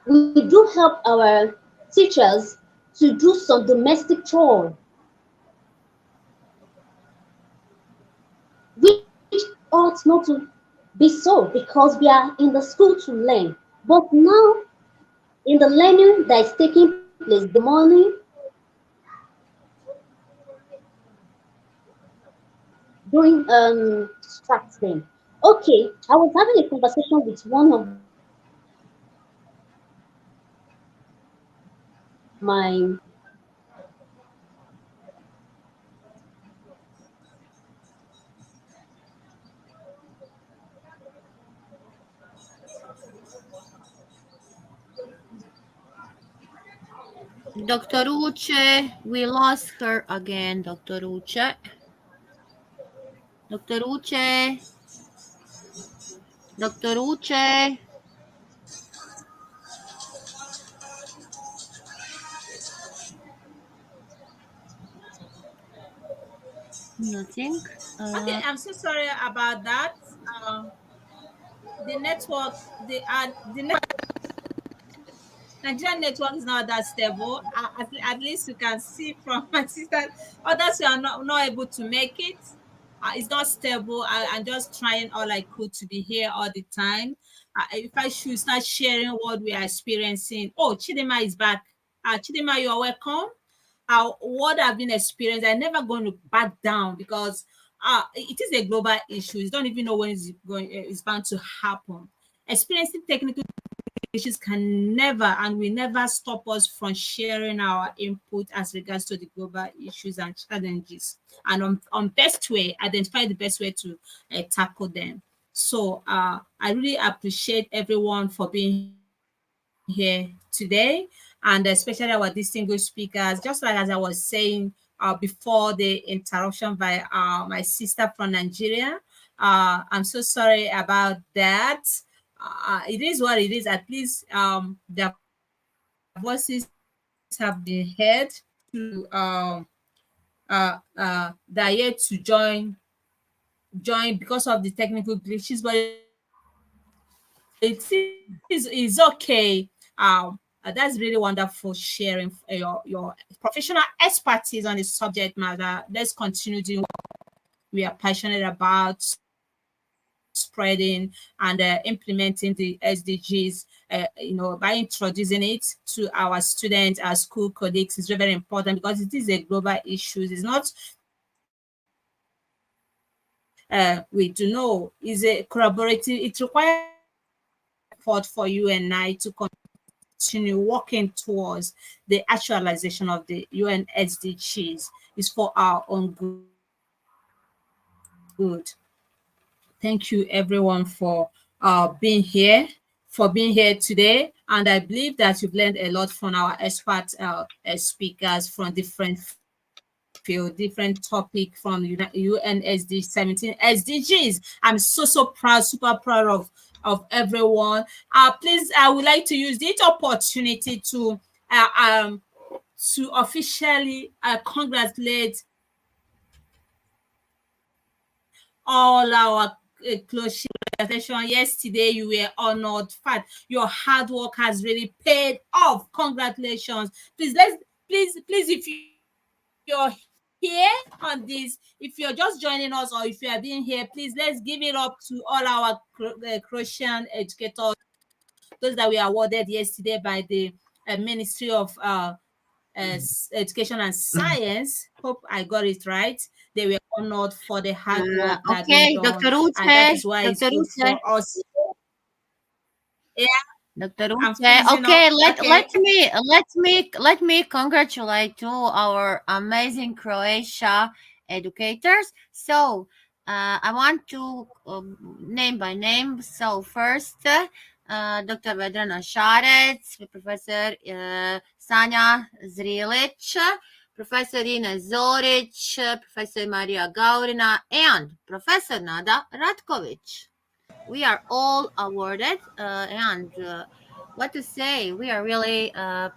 we do help our teachers to do some domestic chore, which ought not to be so because we are in the school to learn. But now, in the learning that is taking place, the morning, doing distract them. Okay, I was having a conversation with one of my Dr. Uche, we lost her again, Dr. Uche. Dr. Uche. Dr. Uche. Nothing. Okay, I'm so sorry about that. Uh, the network, the Nigerian network is not that stable. At least you can see from my sister, others who are not able to make it. It's not stable. I'm just trying all I could to be here all the time. If I should start sharing what we are experiencing. Oh, Chidema is back. Chidema, you are welcome. What I've been experiencing, I'm never going to back down because it is a global issue. You don't even know when it's bound to happen. Experiencing technical issues can never and will never stop us from sharing our input as regards to the global issues and challenges, and on best way, identify the best way to tackle them. So I really appreciate everyone for being here today, and especially our distinguished speakers. Just like as I was saying before the interruption by my sister from Nigeria, I'm so sorry about that. It is what it is. At least their voices have been heard to they're here to join because of the technical glitches, but it's okay. That's really wonderful sharing your professional expertise on the subject matter. Let's continue doing what we are passionate about, spreading and implementing the SDGs, by introducing it to our students, our school colleagues is very, very important because it is a global issue. It's not, we do know, is a collaborative, it requires effort for you and I to continue working towards the actualization of the UN SDGs. Is for our own good. Good. Thank you, everyone, for being here, today. And I believe that you've learned a lot from our expert speakers from different field, different topic from UNSD 17 SDGs. I'm so proud, super proud of everyone. Please, I would like to use this opportunity to officially congratulate all our close session. Yesterday you were honored. Fact, your hard work has really paid off. Congratulations. Please, if you're here on this, if you're just joining us or if you have been here, please let's give it up to all our Croatian educators, those that we awarded yesterday by the Ministry of Education and Science. Hope I got it right. They were honored for the hard work that Okay, been done, Dr. Uche, and that is why it's Dr. good Uche. for us. Yeah, Dr. I'm Uche. freezing Okay, up. let me congratulate to our amazing Croatia educators. So I want to name by name. So first, Dr. Vedrana Šarec, Professor Sanja Zrilić, Professor Ines Zorić, Professor Maria Gaurina, and Professor Nada Ratkovic. We are all awarded, and what to say? We are really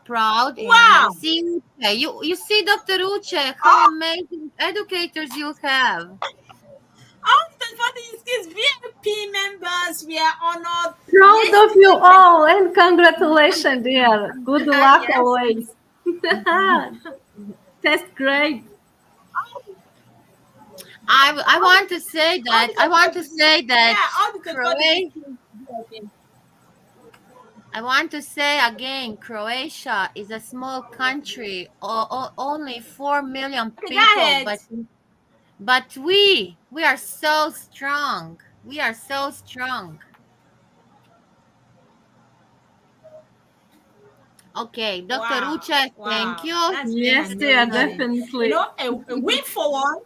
proud. Wow. And see, you see, Dr. Uche, how amazing educators you have. All the 24 Skillz VIP members, we are honored. Proud of you all and congratulations, dear. Good luck always. That's great. I want to say that I want to say again, Croatia is a small country, only 4 million people, but we are so strong. We are so strong. Okay, Dr. Uche, thank you. Yes, dear, definitely. You know, a win for one.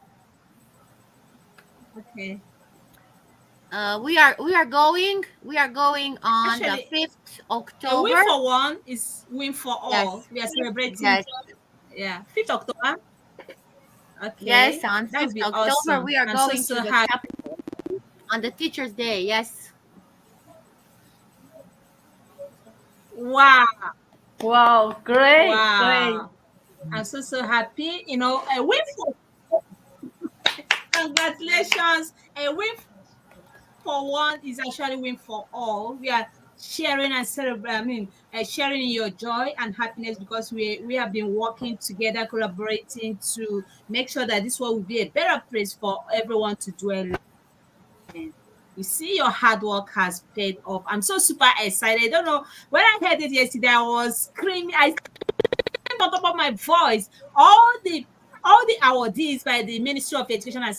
Okay. We are going on Actually, the 5th October. A win for one is win for all. Yes. We are celebrating. Yes. Yeah, 5th October. Okay. Yes, on 5th October awesome. we are I'm going so to the happy. capital on the Teachers' Day. Yes. Wow. Wow, great. Wow. I'm so happy. You know, a win for congratulations. A win for one is actually win for all. We are sharing and celebrating. Sharing in your joy and happiness, because we have been working together, collaborating to make sure that this world will be a better place for everyone to dwell in. You see, your hard work has paid off. I'm so super excited. I don't know, when I heard it yesterday, I was screaming. I screamed on top of my voice. All the awardees by the Ministry of Education and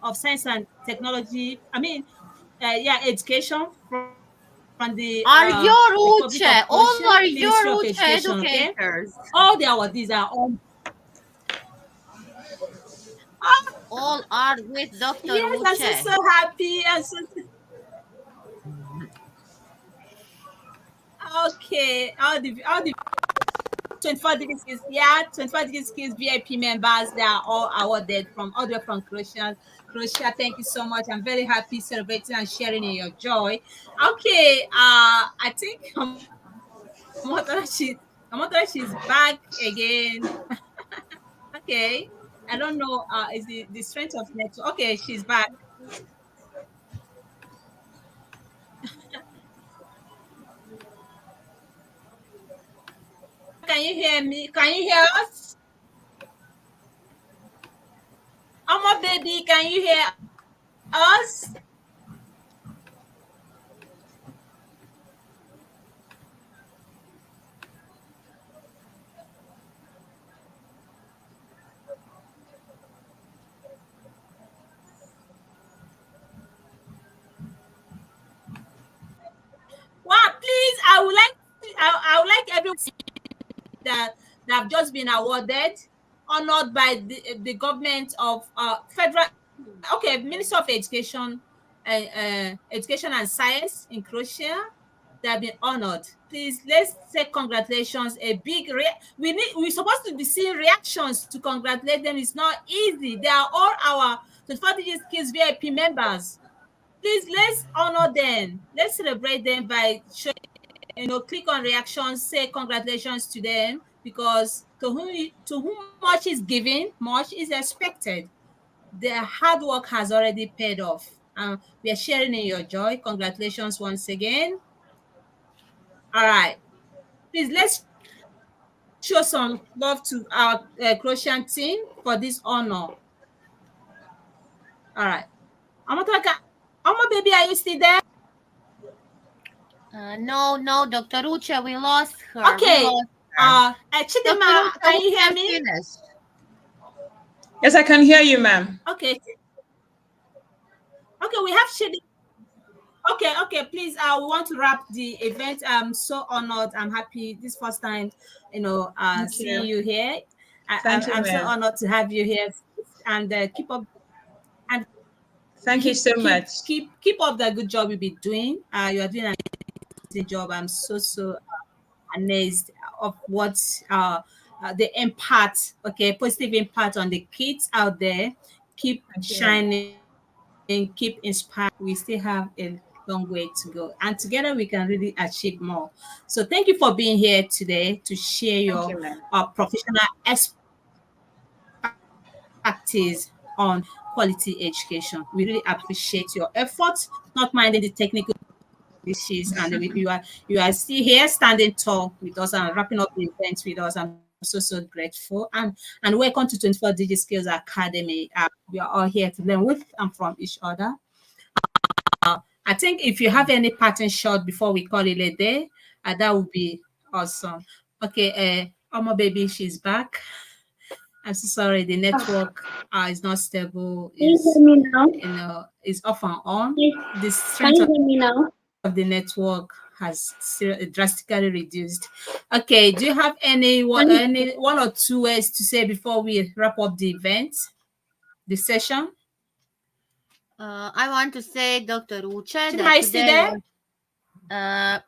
of Science and Technology. I mean, education from the are your Uche, all are Ministry your of Uche Education, educators. Okay? All the awardees are on. All are with Dr. Yes, Uche. I'm so happy. Okay, all the 24 Degree Skillz, 24 Degree Skillz VIP members, they are all awarded from all the way from Croatia. Thank you so much. I'm very happy celebrating and sharing in your joy. Okay, I think she's back again. Okay, I don't know. Is the strength of network? Okay, she's back. Can you hear me? Can you hear us? Oma baby, can you hear us? Wow, please, I would like everyone that have just been awarded, honored by the government of federal Okay, Minister of Education, Education and Science in Croatia, they have been honored. Please, let's say congratulations. A big we're supposed to be seeing reactions to congratulate them. It's not easy. They are all our 24 DIGI Skillz VIP members. Please, let's honor them. Let's celebrate them by showing, click on reactions, say congratulations to them, because to whom much is given, much is expected. Their hard work has already paid off. We are sharing in your joy. Congratulations once again. All right. Please, let's show some love to our Croatian team for this honor. All right. Oma baby, are you still there? No, Dr. Uche, we lost her. Okay. We lost her. Chidima, can you hear me? Yes, I can hear you, ma'am. Okay. Okay, we have Chidima. Okay, please. I want to wrap the event. I'm so honored. I'm happy this first time, seeing you here. I'm so honored to have you here, and keep up. And thank you so much. Keep up the good job you've been doing. You are doing an amazing job. I'm so amazed of what the impact, positive impact on the kids out there. Keep shining, keep inspired. We still have a long way to go, and together we can really achieve more. So thank you for being here today to share your professional expertise on quality education. We really appreciate your efforts, not minding the technical issues, and you are still here standing tall with us and wrapping up the event with us. I'm so grateful, and welcome to 24 DIGI Skillz Academy. We are all here to learn with and from each other. I think if you have any pattern shot before we call it a day, that would be awesome. Okay, Oma baby, she's back. I'm so sorry, the network is not stable. Can you hear me now? Is off and on. The Can strength you hear me now? of the network has drastically reduced. Okay, do you have any one or two words to say before we wrap up the event, the session? I want to say, Dr. Uche, that today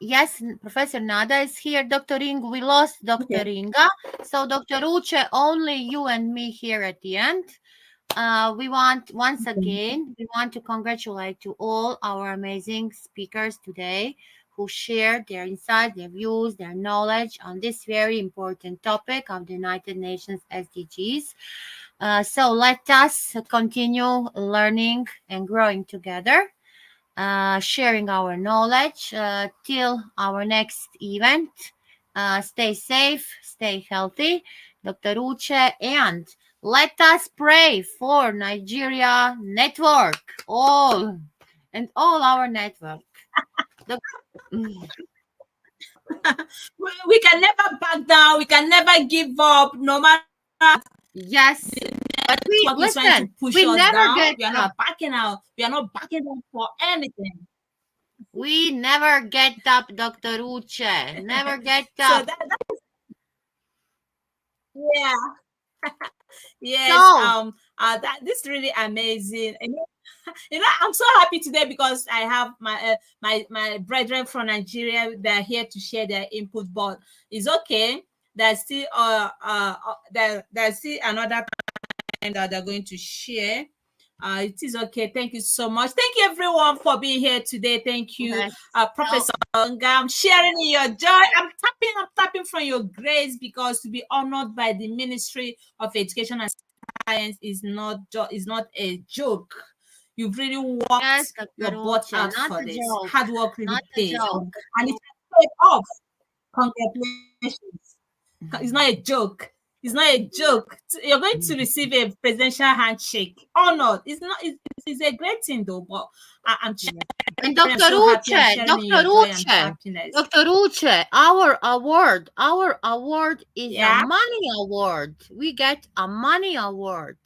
yes, Professor Nada is here. Dr. Ring, we lost Dr. Ringa. So, Dr. Uche, only you and me here at the end. We want, once again, to congratulate to all our amazing speakers today who shared their insights, their views, their knowledge on this very important topic of the United Nations SDGs. So let us continue learning and growing together, sharing our knowledge till our next event. Stay safe, stay healthy, Dr. Uche, and let us pray for Nigeria network, all our network. We can never back down. We can never give up, no matter. Yes, but we listen. To push we us never down. get We are not backing out. We are not backing down for anything. We never get up, Dr. Uche. Never get up. Yeah. Yes. So, this is really amazing. I'm so happy today because I have my brethren from Nigeria. They're here to share their input, but it's okay. There's still there's still another time that they're going to share. It is okay. Thank you so much. Thank you everyone for being here today. Thank you, Professor Nga. I'm sharing in your joy. I'm tapping from your grace, because to be honored by the Ministry of Education and Science is not a joke. You've really worked your butt out for this. Hard work really pays, and it paid off. Congratulations. It's not a joke. It's not a joke. You're going to receive a presidential handshake. Honored. It's not. It's a great thing though. But I'm. And Dr. Uche, our award is a money award. We get a money award.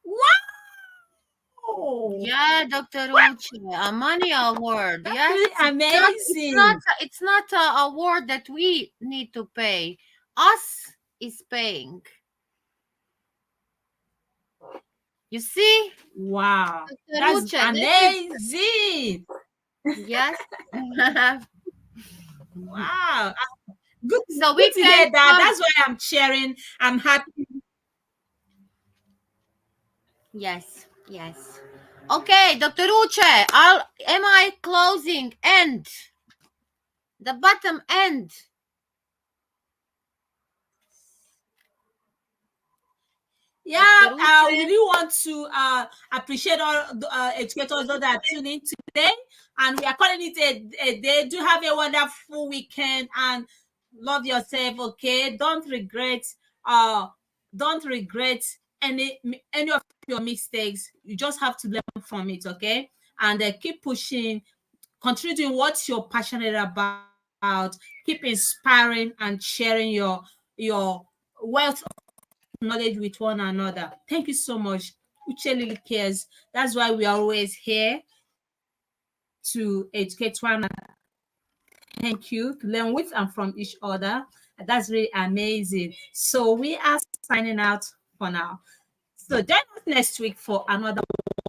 Wow! Yeah, Dr. Uche, a money award. That's yes, really amazing. It's not an award that we need to pay. Us is paying. You see? Wow, Dr. that's Uche, this amazing. yes. Wow. Good, So good we to can hear that. come. That's why I'm cheering. I'm happy. Yes, yes. Okay, Dr. Uche, am I closing end? The bottom end. Yeah, Dr. we Uche. really want to appreciate all the educators that are tuning today, and we are calling it a day. Do have a wonderful weekend and love yourself. Okay, don't regret any of your mistakes. You just have to learn from it. Okay, and keep pushing. Continue doing what you're passionate about. Keep inspiring and sharing your wealth knowledge with one another. Thank you so much. Uche really cares. That's why we are always here to educate one another. Thank you. To learn with and from each other. That's really amazing. So we are signing out for now. So join us next week for another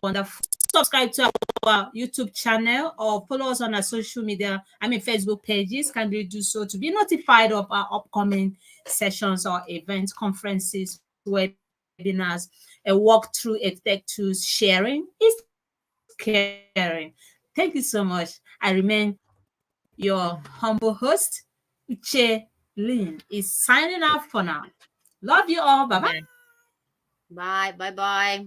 wonderful. Subscribe to our YouTube channel or follow us on our social media, Facebook pages. Can you do so to be notified of our upcoming sessions or events, conferences, webinars, a walkthrough, a tech tools sharing is caring. Thank you so much. I remain your humble host, Uche Lin, is signing out for now. Love you all. Bye-bye. Bye. Bye. Bye.